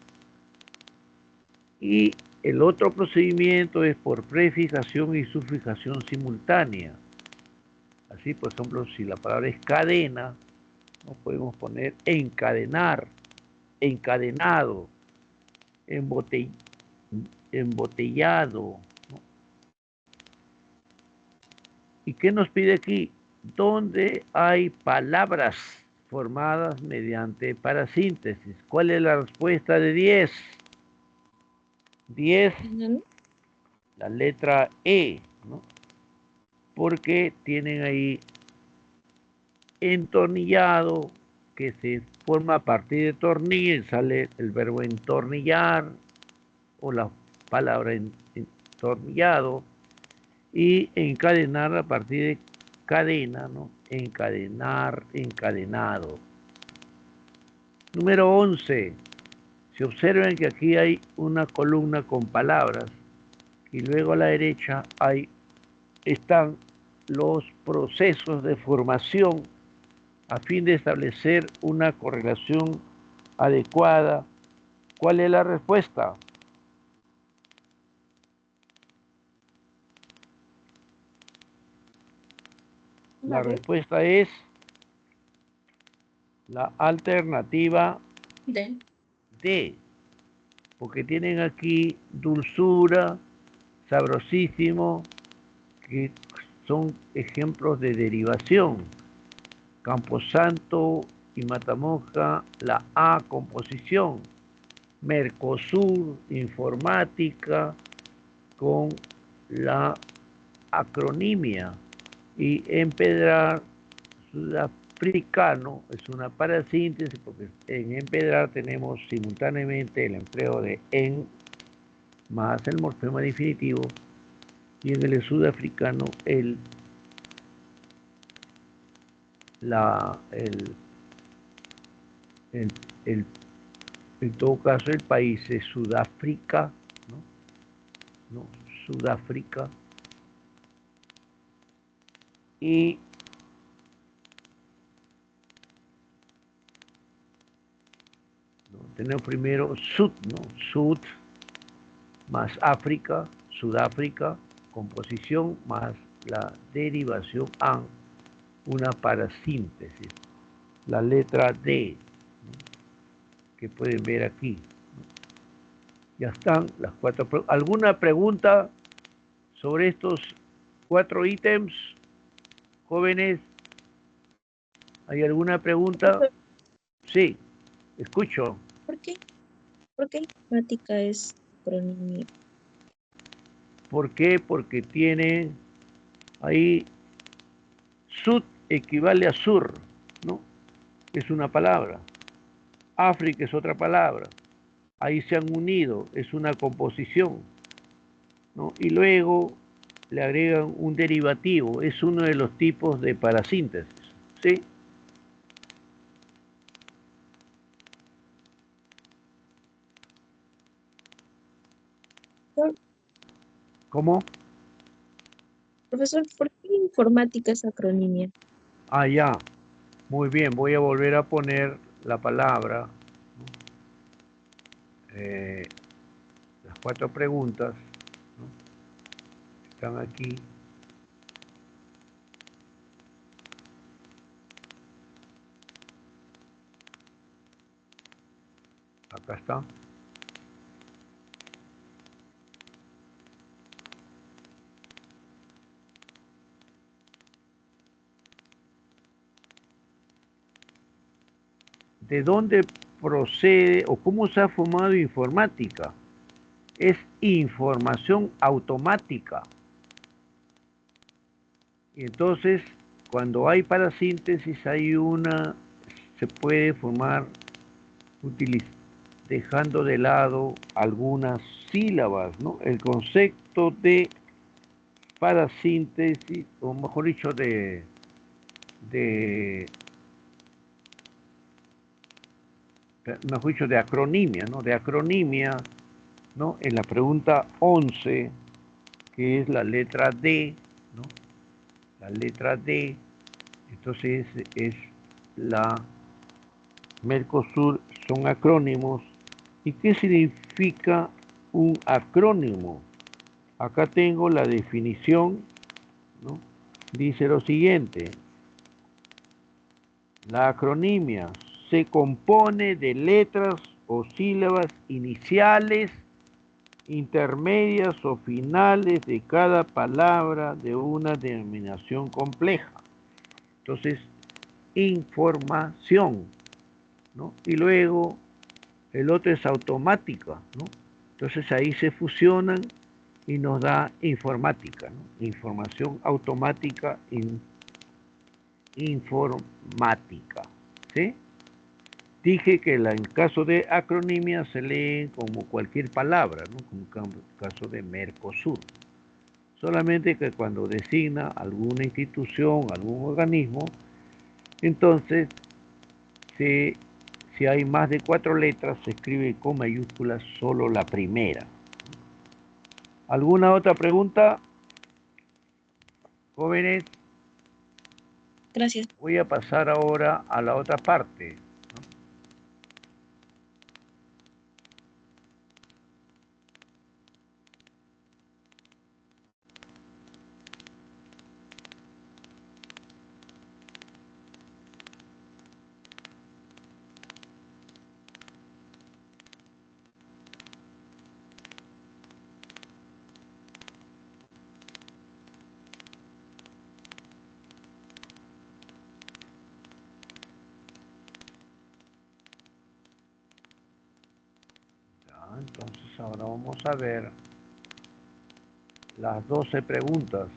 Y el otro procedimiento es por prefijación y sufijación simultánea. Así, por ejemplo, si la palabra es cadena, no podemos poner encadenar, encadenado, embotellado. ¿No? ¿Y qué nos pide aquí? ¿Dónde hay palabras formadas mediante parasíntesis? ¿Cuál es la respuesta de 10? 10, la letra E, ¿no? Porque tienen ahí entornillado, que se forma a partir de tornillo y sale el verbo entornillar o la palabra entornillado, y encadenar a partir de cadena, ¿no? Encadenar, encadenado. Número 11. Se observan que aquí hay una columna con palabras y luego a la derecha están los procesos de formación a fin de establecer una correlación adecuada. ¿Cuál es la respuesta? La respuesta es la alternativa D. D, porque tienen aquí dulzura, sabrosísimo, que son ejemplos de derivación. Camposanto y Matamoja, la A, composición. Mercosur, informática, con la acronimia. Y empedrar, sudafricano, es una parasíntesis, porque en empedrar tenemos simultáneamente el empleo de en más el morfema definitivo, y en el sudafricano en todo caso el país es Sudáfrica, ¿no? No, Sudáfrica. Y tenemos primero Sud, ¿no? Sud más África, Sudáfrica, composición más la derivación an, una parasíntesis. La letra D, ¿no? Que pueden ver aquí. Ya están las 4. ¿Alguna pregunta sobre estos 4 ítems, jóvenes? ¿Hay alguna pregunta? Sí, escucho. ¿Por qué? ¿Por qué informática es acronimia? ¿Por qué? Porque tiene ahí sud equivale a sur, ¿no? Es una palabra. África es otra palabra. Ahí se han unido, es una composición, ¿no? Y luego le agregan un derivativo, es uno de los tipos de parasíntesis, ¿sí? ¿Cómo? Profesor, ¿por qué informática es acronimia? Ah, ya. Muy bien, voy a volver a poner la palabra, las 4 preguntas, ¿no? Están aquí. Acá está. ¿De dónde procede o cómo se ha formado informática? Es información automática. Y entonces, cuando hay parasíntesis, se puede formar dejando de lado algunas sílabas, ¿no? El concepto de parasíntesis, o mejor dicho, mejor dicho, de acronimia, ¿no? De acronimia, ¿no? En la pregunta 11, que es la letra D, ¿no? la letra D, entonces es la Mercosur, son acrónimos. ¿Y qué significa un acrónimo? Acá tengo la definición, ¿no? Dice lo siguiente: la acronimia se compone de letras o sílabas iniciales, intermedias o finales de cada palabra de una denominación compleja. Entonces, información, ¿no? Y luego el otro es automática, ¿no? Entonces ahí se fusionan y nos da informática, ¿no? Información automática, informática, ¿sí? Dije que en el caso de acronimia se leen como cualquier palabra, ¿no? Como el caso de Mercosur. Solamente que cuando designa alguna institución, algún organismo, entonces si hay más de 4 letras, se escribe con mayúsculas solo la primera. ¿Alguna otra pregunta? Jóvenes, Gracias. voy a pasar ahora a la otra parte. Entonces ahora vamos a ver las 12 preguntas.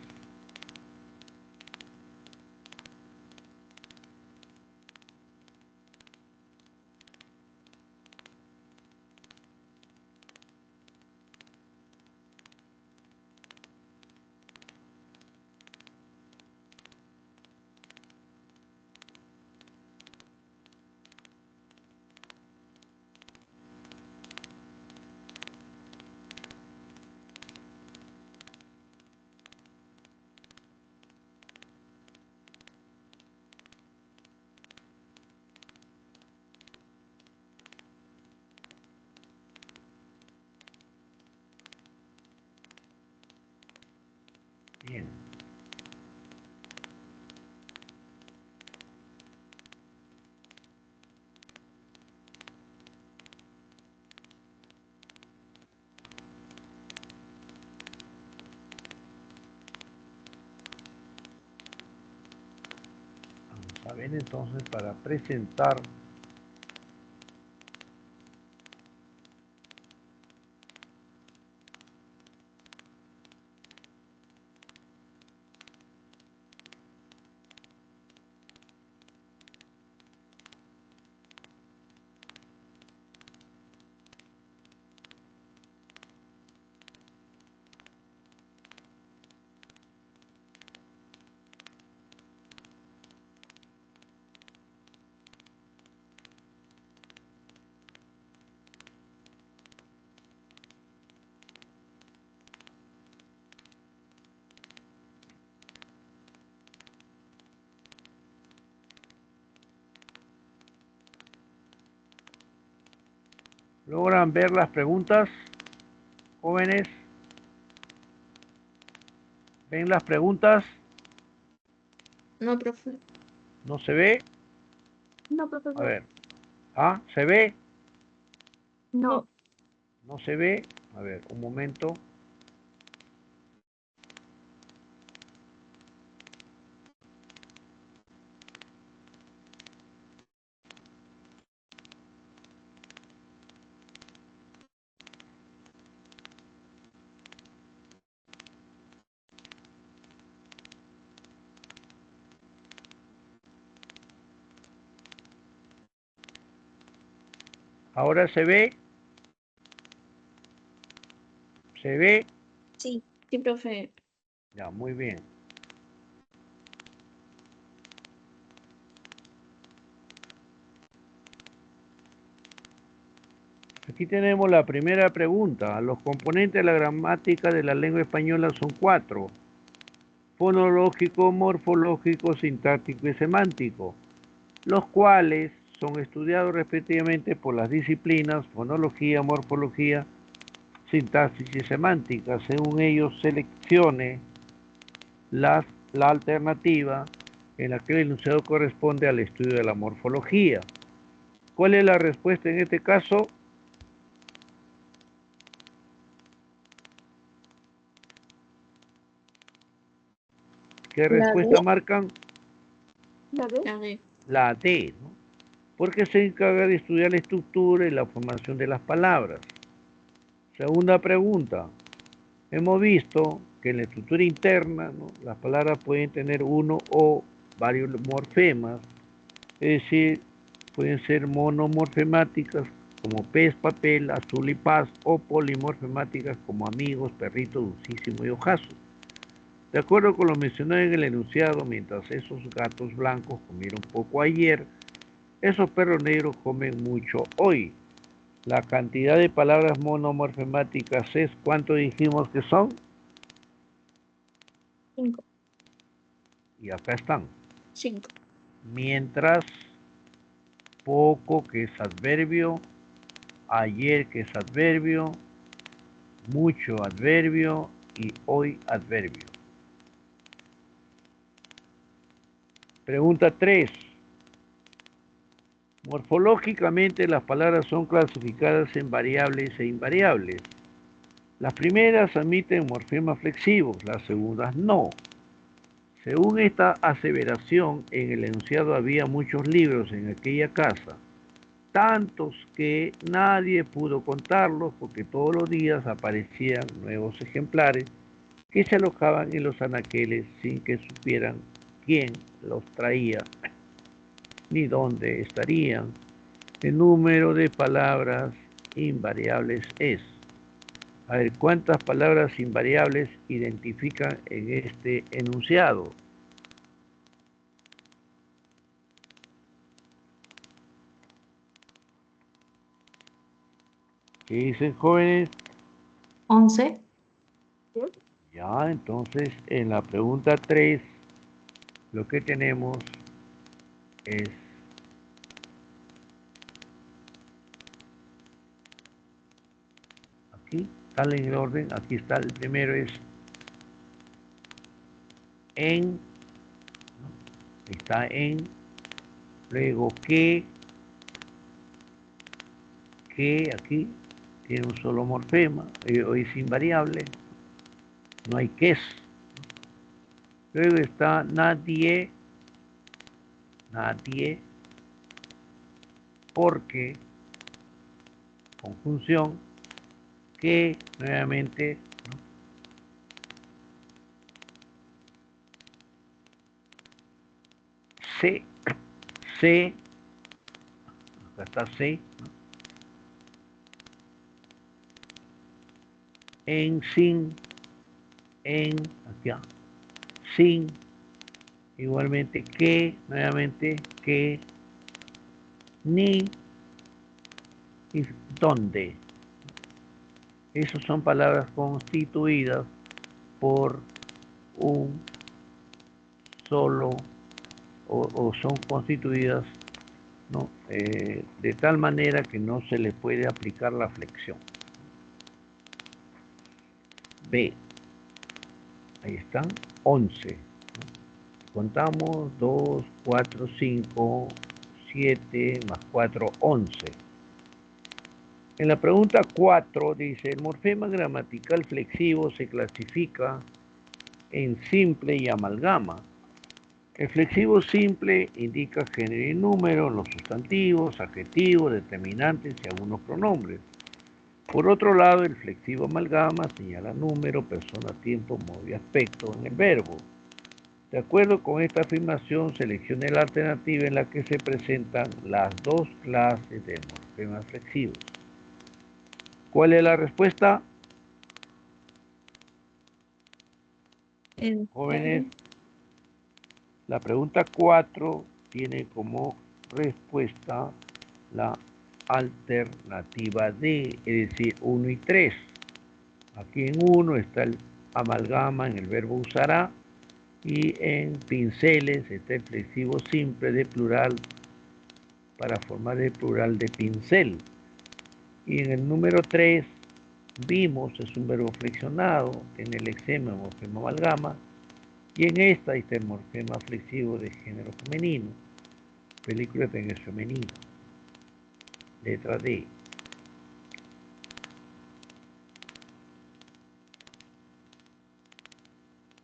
Bien. Vamos a ver entonces para presentar ¿Logran ver las preguntas, jóvenes? ¿Ven las preguntas? No, profe. ¿No se ve? No, A profesor. ver. ¿Ah? ¿Se ve? No. ¿No se ve? A ver, un momento. ¿Ahora se ve? ¿Se ve? Sí. Sí, profe. Ya, muy bien. Aquí tenemos la primera pregunta. Los componentes de la gramática de la lengua española son 4. fonológico, morfológico, sintáctico y semántico, los cuales son estudiados respectivamente por las disciplinas fonología, morfología, sintaxis y semántica. Según ellos, seleccione la alternativa en la que el enunciado corresponde al estudio de la morfología. ¿Cuál es la respuesta en este caso? ¿Qué La respuesta D. marcan? ¿La D? La D. La D, ¿no? Porque se encarga de estudiar la estructura y la formación de las palabras. Segunda pregunta. Hemos visto que en la estructura interna, ¿no?, las palabras pueden tener uno o varios morfemas, es decir, pueden ser monomorfemáticas como pez, papel, azul y paz, o polimorfemáticas como amigos, perrito, dulcísimo y ojazo. De acuerdo con lo mencionado en el enunciado, mientras esos gatos blancos comieron poco ayer, esos perros negros comen mucho hoy. La cantidad de palabras monomorfemáticas es, ¿cuánto dijimos que son? 5. Y acá están. 5. Mientras, poco, que es adverbio, ayer, que es adverbio, mucho adverbio y hoy adverbio. Pregunta 3. Morfológicamente las palabras son clasificadas en variables e invariables. Las primeras admiten morfemas flexivos, las segundas no. Según esta aseveración, en el enunciado había muchos libros en aquella casa, tantos que nadie pudo contarlos porque todos los días aparecían nuevos ejemplares que se alojaban en los anaqueles sin que supieran quién los traía ni dónde estarían. El número de palabras invariables es. A ver, ¿cuántas palabras invariables identifican en este enunciado? ¿Qué dicen, jóvenes? 11. Ya, entonces en la pregunta 3 lo que tenemos es aquí, tal en el orden, aquí está el primero es en, ¿no? Está en, luego que aquí tiene un solo morfema, hoy es invariable, no hay que es. Luego está nadie, porque, conjunción, que nuevamente, ¿no?, se, acá está se, ¿no?, en, sin, en, acá, sin, igualmente que, nuevamente que, ni y donde. Esas son palabras constituidas por un solo o son constituidas, ¿no?, de tal manera que no se le puede aplicar la flexión. B. Ahí están, 11. Contamos 2, 4, 5, 7 más 4, 11. En la pregunta 4 dice, el morfema gramatical flexivo se clasifica en simple y amalgama. El flexivo simple indica género y número, los sustantivos, adjetivos, determinantes y algunos pronombres. Por otro lado, el flexivo amalgama señala número, persona, tiempo, modo y aspecto en el verbo. De acuerdo con esta afirmación, seleccione la alternativa en la que se presentan las dos clases de morfemas flexivos. ¿Cuál es la respuesta? Jóvenes, la pregunta 4 tiene como respuesta la alternativa D, es decir, 1 y 3. Aquí en 1 está el amalgama en el verbo usará, Y en pinceles está el flexivo simple de plural para formar el plural de pincel. Y en el número 3 vimos, es un verbo flexionado, tiene el exema, morfema, amalgama. Y en esta está el morfema flexivo de género femenino, película de género femenino. Letra D.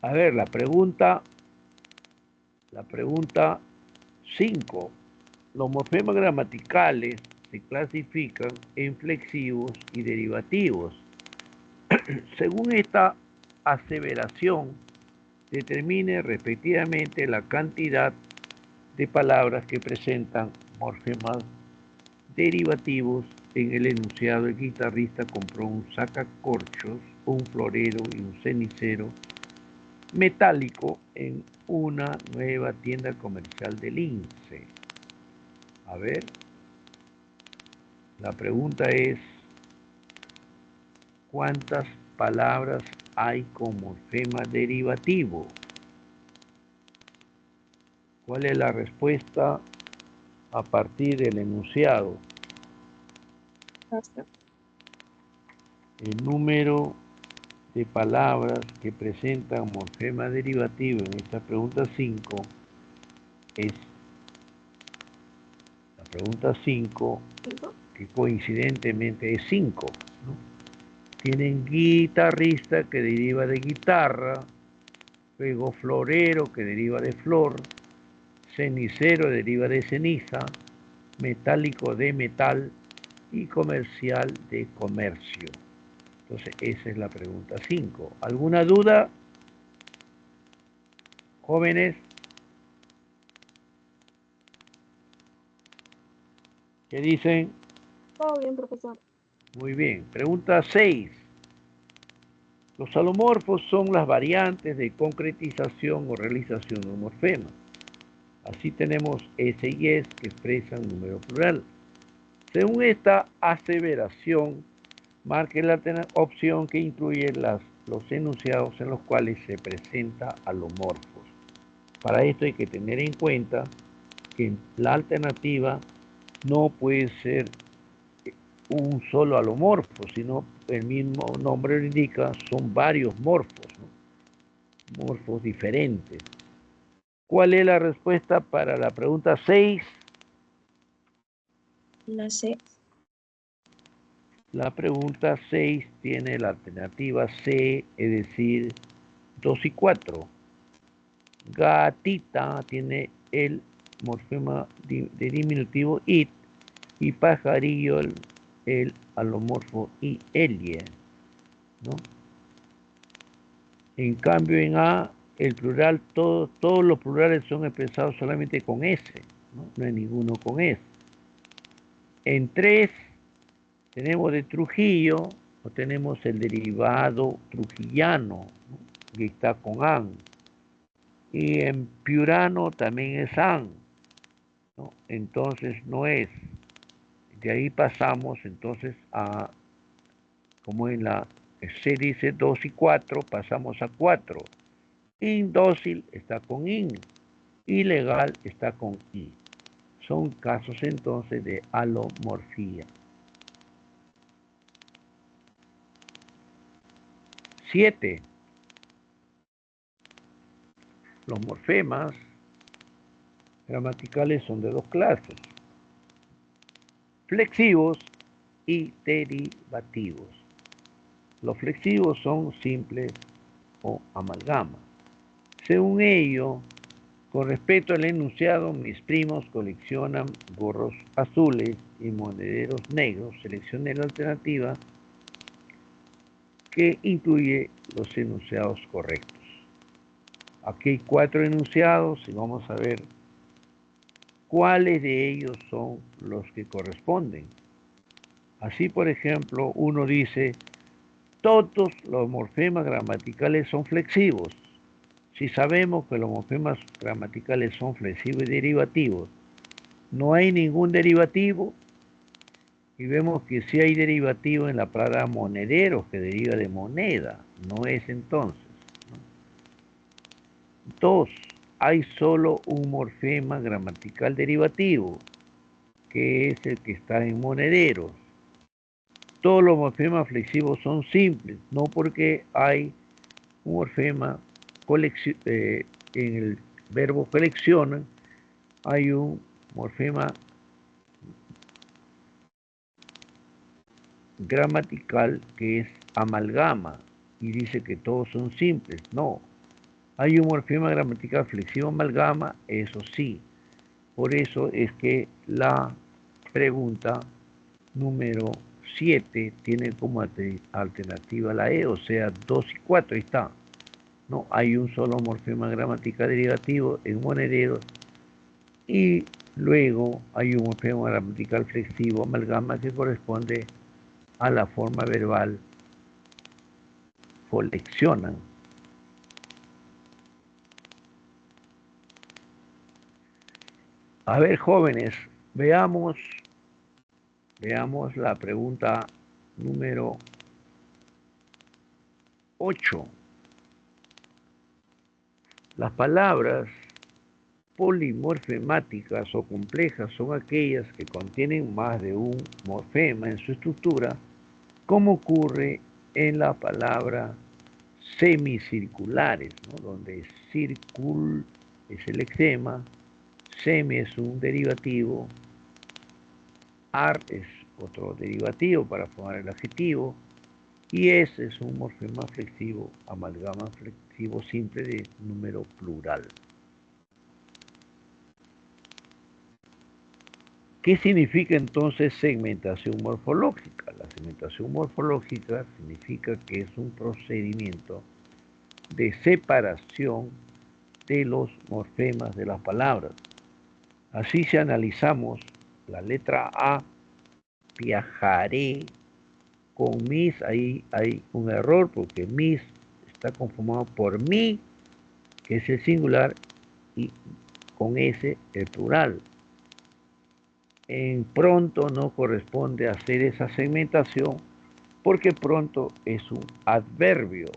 A ver, la pregunta 5. Los morfemas gramaticales se clasifican en flexivos y derivativos. Según esta aseveración, determine respectivamente la cantidad de palabras que presentan morfemas derivativos en el enunciado. El guitarrista compró un sacacorchos, un florero y un cenicero metálico en una nueva tienda comercial de Lince. A ver, la pregunta es, ¿cuántas palabras hay con morfema derivativo? ¿Cuál es la respuesta a partir del enunciado? Basta. El número de palabras que presentan morfema derivativo en esta pregunta 5 es la pregunta 5, que coincidentemente es 5, ¿no? Tienen guitarrista, que deriva de guitarra, luego florero, que deriva de flor, cenicero deriva de ceniza, metálico de metal y comercial de comercio. Entonces esa es la pregunta 5. ¿Alguna duda, jóvenes? ¿Qué dicen? Todo bien, profesor. Muy bien. Pregunta 6. Los alomorfos son las variantes de concretización o realización de un morfema. Así tenemos S y S que expresan número plural. Según esta aseveración, marque la opción que incluye los enunciados en los cuales se presenta alomorfos. Para esto hay que tener en cuenta que la alternativa no puede ser un solo alomorfo, sino el mismo nombre lo indica, son varios morfos, ¿no? Morfos diferentes. ¿Cuál es la respuesta para la pregunta 6? La C. La pregunta 6 tiene la alternativa C, es decir, 2 y 4. Gatita tiene el morfema de diminutivo it, y pajarillo el alomorfo y elie, ¿no? En cambio en A, el plural, todos los plurales son expresados solamente con S, ¿no? No hay ninguno con S. En 3 tenemos de Trujillo, o tenemos el derivado trujillano, ¿no? Que está con an. Y en piurano también es an, ¿no? Entonces no es. De ahí pasamos entonces a, como en la C dice 2 y 4, pasamos a 4. Indócil está con in, ilegal está con i. Son casos entonces de alomorfía. 7. Los morfemas gramaticales son de dos clases: flexivos y derivativos. Los flexivos son simples o amalgama. Según ello, con respecto al enunciado, mis primos coleccionan gorros azules y monederos negros. Seleccioné la alternativa que incluye los enunciados correctos. Aquí hay 4 enunciados y vamos a ver cuáles de ellos son los que corresponden. Así, por ejemplo, uno dice, todos los morfemas gramaticales son flexivos. Si sabemos que los morfemas gramaticales son flexivos y derivativos, no hay ningún derivativo, y vemos que sí hay derivativo en la palabra monederos, que deriva de moneda, no es entonces, ¿no? 2. Hay solo un morfema gramatical derivativo, que es el que está en monederos. Todos los morfemas flexivos son simples, no porque hay un morfema en el verbo coleccionan, hay un morfema gramatical que es amalgama y dice que todos son simples. No, hay un morfema gramatical flexivo amalgama, eso sí. Por eso es que la pregunta número 7 tiene como alternativa la E, o sea, 2 y 4, ahí está. No hay un solo morfema gramatical derivativo en monederos y luego hay un morfema gramatical flexivo amalgama que corresponde a la forma verbal coleccionan. A ver, jóvenes, veamos la pregunta número 8. Las palabras polimorfemáticas o complejas son aquellas que contienen más de un morfema en su estructura, como ocurre en la palabra semicirculares, ¿no? Donde circul es el exema, semi es un derivativo, ar es otro derivativo para formar el adjetivo, y ese es un morfema flexivo, amalgama flexivo simple de número plural. ¿Qué significa entonces segmentación morfológica? La segmentación morfológica significa que es un procedimiento de separación de los morfemas de las palabras. Así si analizamos la letra A, viajaré, con mis, ahí hay un error porque mis está conformado por mi, que es el singular, y con ese el plural. En pronto no corresponde hacer esa segmentación porque pronto es un adverbio.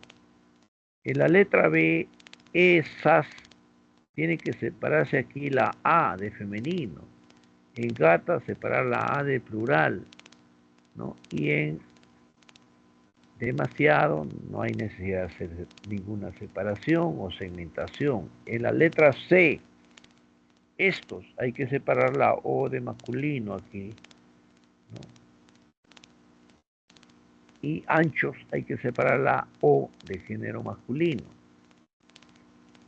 En la letra B, esas, tiene que separarse aquí la A de femenino. En gata, separar la A de plural, ¿no? Y en demasiado no hay necesidad de hacer ninguna separación o segmentación. En la letra C, estos, hay que separar la O de masculino aquí, ¿no? Y anchos, hay que separar la O de género masculino.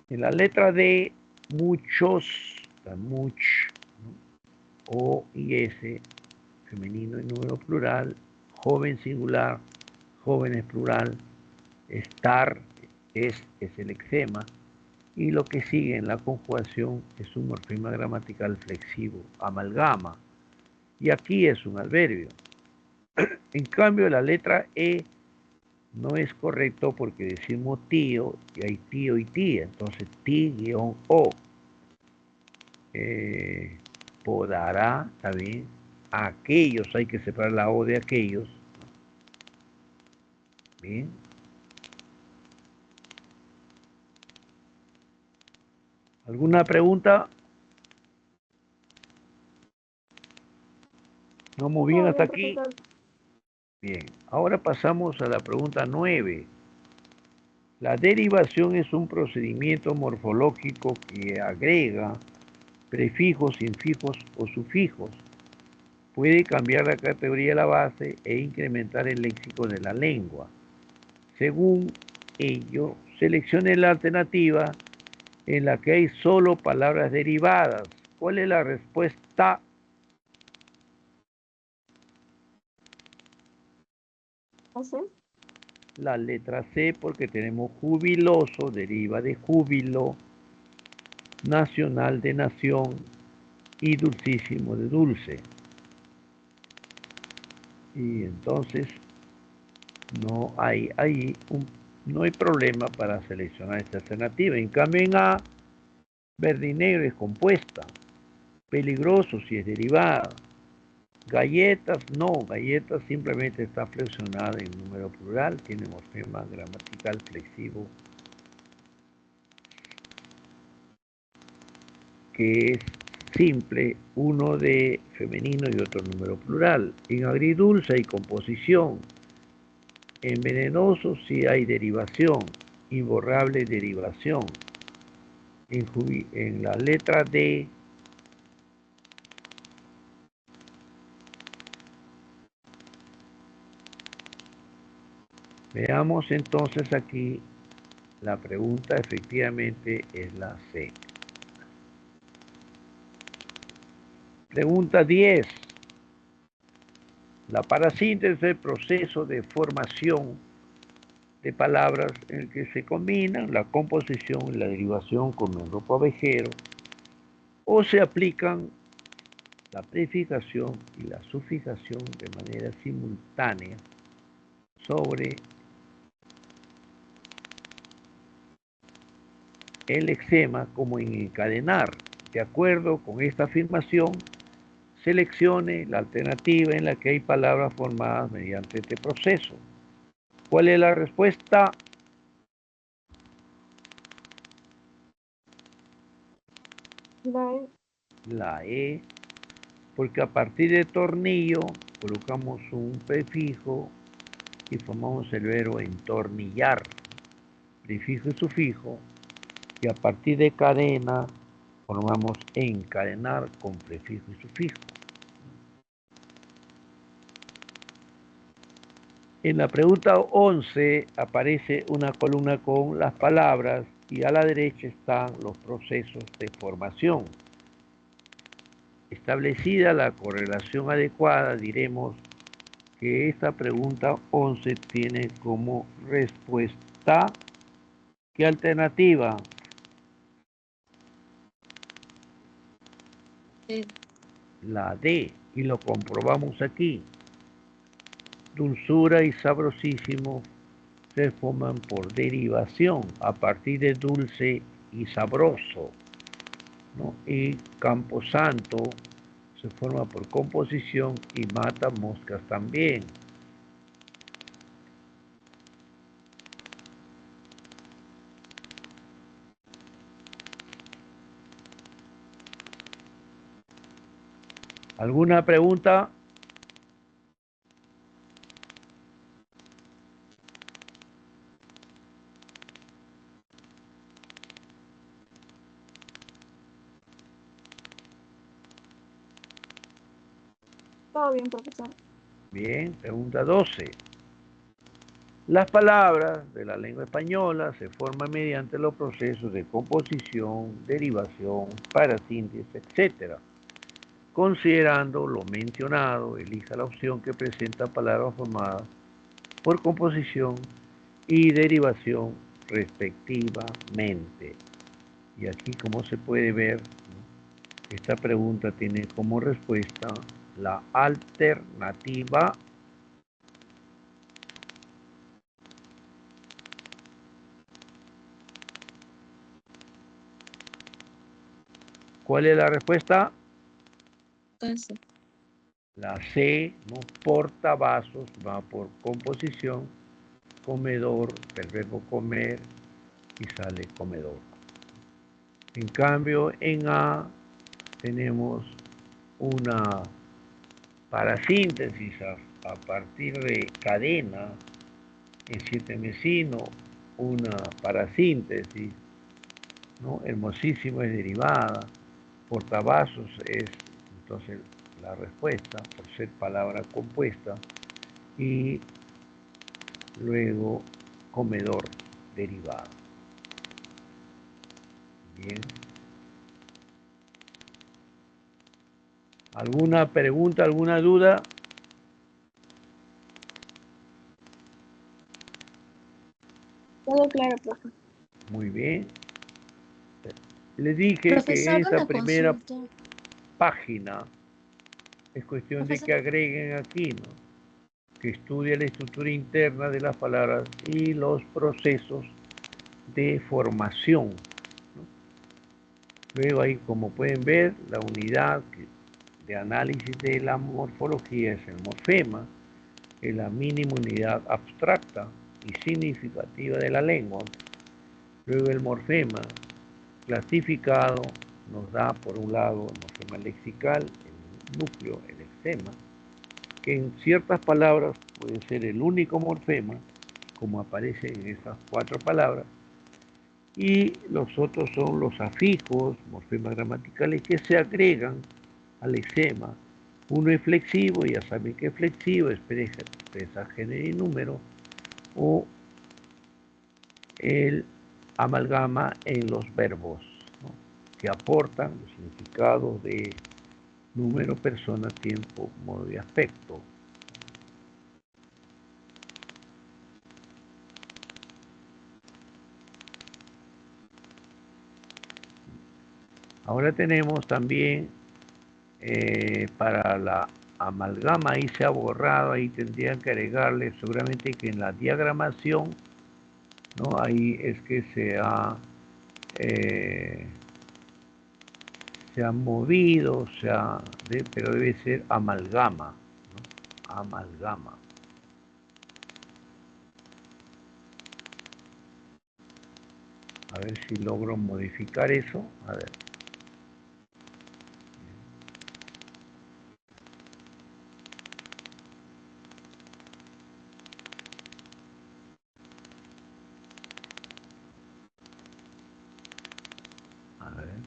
En la letra D, muchos, much, ¿no? O y S, femenino y número plural, joven singular, jóvenes plural, estar es el exema, y lo que sigue en la conjugación es un morfema gramatical flexivo, amalgama, y aquí es un adverbio. En cambio, la letra E no es correcto porque decimos tío y hay tío y tía, entonces ti-o. Podará, está bien. Aquellos, hay que separar la O de aquellos. Bien. ¿Alguna pregunta? ¿Vamos bien hasta aquí? Bien, ahora pasamos a la pregunta 9. La derivación es un procedimiento morfológico que agrega prefijos, infijos o sufijos. Puede cambiar la categoría de la base e incrementar el léxico de la lengua. Según ello, seleccione la alternativa en la que hay solo palabras derivadas. ¿Cuál es la respuesta? La letra C, porque tenemos jubiloso, deriva de júbilo, nacional de nación y dulcísimo de dulce. Y entonces no hay problema para seleccionar esta alternativa. En cambio en A, verde y negro es compuesta, peligroso si es derivada, galletas no, galletas simplemente está flexionada en número plural, tiene morfema gramatical flexivo que es simple, uno de femenino y otro número plural. En agridulce hay composición. En venenoso sí hay derivación, imborrable derivación. En la letra D veamos entonces aquí, la pregunta efectivamente es la C. Pregunta 10. La parasíntesis es el proceso de formación de palabras en el que se combinan la composición y la derivación con el grupo abejero, o se aplican la prefijación y la sufijación de manera simultánea sobre el lexema, como en encadenar. De acuerdo con esta afirmación, seleccione la alternativa en la que hay palabras formadas mediante este proceso. ¿Cuál es la respuesta? La E. La E, porque a partir de tornillo colocamos un prefijo y formamos el verbo entornillar, prefijo y sufijo, y a partir de cadena formamos encadenar con prefijo y sufijo. En la pregunta 11 aparece una columna con las palabras y a la derecha están los procesos de formación. Establecida la correlación adecuada, diremos que esta pregunta 11 tiene como respuesta, ¿qué alternativa? D. La D, y lo comprobamos aquí. Dulzura y sabrosísimo se forman por derivación a partir de dulce y sabroso, ¿no? Y camposanto se forma por composición y mata moscas también. ¿Alguna pregunta? Todo bien, profesor. Bien, pregunta 12. Las palabras de la lengua española se forman mediante los procesos de composición, derivación, parasíntesis, etc. Considerando lo mencionado, elija la opción que presenta palabras formadas por composición y derivación respectivamente. Y aquí, como se puede ver, esta pregunta tiene como respuesta la alternativa ¿Cuál es la respuesta? Casa. La C, ¿no? Portavasos, va por composición, comedor, el verbo comer, y sale comedor. En cambio, en A tenemos una parasíntesis a partir de cadena, en siete mesino, una parasíntesis, ¿no? Hermosísimo es derivada, portavasos es entonces la respuesta por ser palabra compuesta, y luego comedor derivada. Bien. ¿Alguna pregunta, alguna duda? Todo claro, profe. Muy bien. Les dije que en Profesor, esta una primera consulta. página es cuestión de Profesor. que agreguen aquí, ¿no? Que estudie la estructura interna de las palabras y los procesos de formación, ¿no? Luego ahí, como pueden ver, la unidad de análisis de la morfología es el morfema, es la mínima unidad abstracta y significativa de la lengua. Luego el morfema, clasificado nos da por un lado el morfema lexical, el núcleo, el lexema, que en ciertas palabras puede ser el único morfema, como aparece en esas 4 palabras, y los otros son los afijos, morfemas gramaticales, que se agregan al lexema. Uno es flexivo, ya saben que es flexivo, expresa género y número, o el amalgama en los verbos, ¿no?, que aportan los significados de número, persona, tiempo, modo y aspecto. Ahora tenemos también para la amalgama, ahí se ha borrado, ahí tendrían que agregarle seguramente que en la diagramación, ¿no?, ahí es que se ha movido, pero debe ser amalgama, ¿no? Amalgama. A ver si logro modificar eso. A ver. A ver.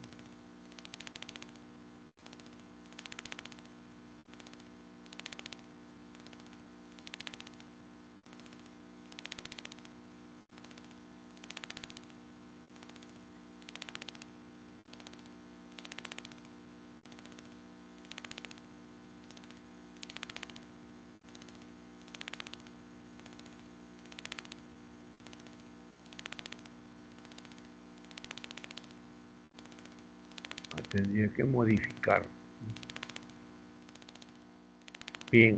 Tendría que modificar. Bien.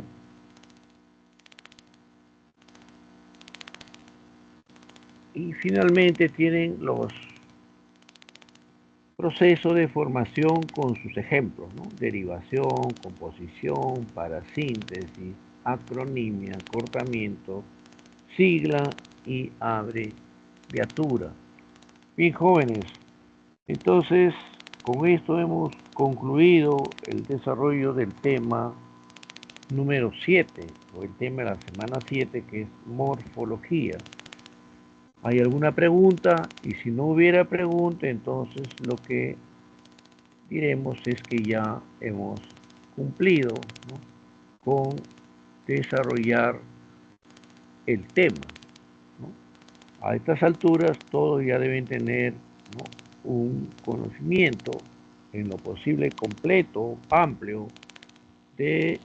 Y finalmente tienen los procesos de formación con sus ejemplos, ¿no? Derivación, composición, parasíntesis, acronimia, acortamiento, sigla y abreviatura. Bien, jóvenes, entonces con esto hemos concluido el desarrollo del tema número 7, o el tema de la semana 7, que es morfología. ¿Hay alguna pregunta? Y si no hubiera pregunta, entonces lo que diremos es que ya hemos cumplido, ¿no?, con desarrollar el tema, ¿no? A estas alturas todos ya deben tener, ¿no?, un conocimiento en lo posible completo, amplio, de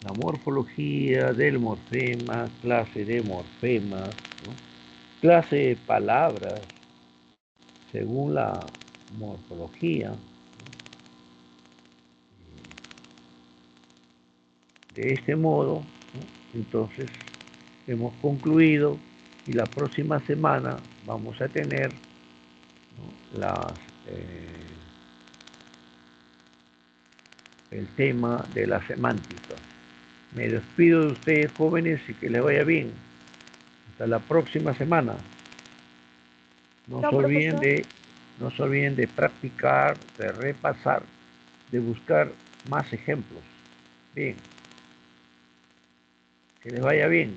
la morfología del morfema, clase de morfemas, ¿no?, clase de palabras según la morfología. De este modo, ¿no?, entonces hemos concluido y la próxima semana vamos a tener, ¿no?, el tema de la semántica. Me despido de ustedes, jóvenes, y que les vaya bien. Hasta la próxima semana. No se olviden de practicar, de repasar, de buscar más ejemplos. Bien. Que les vaya bien.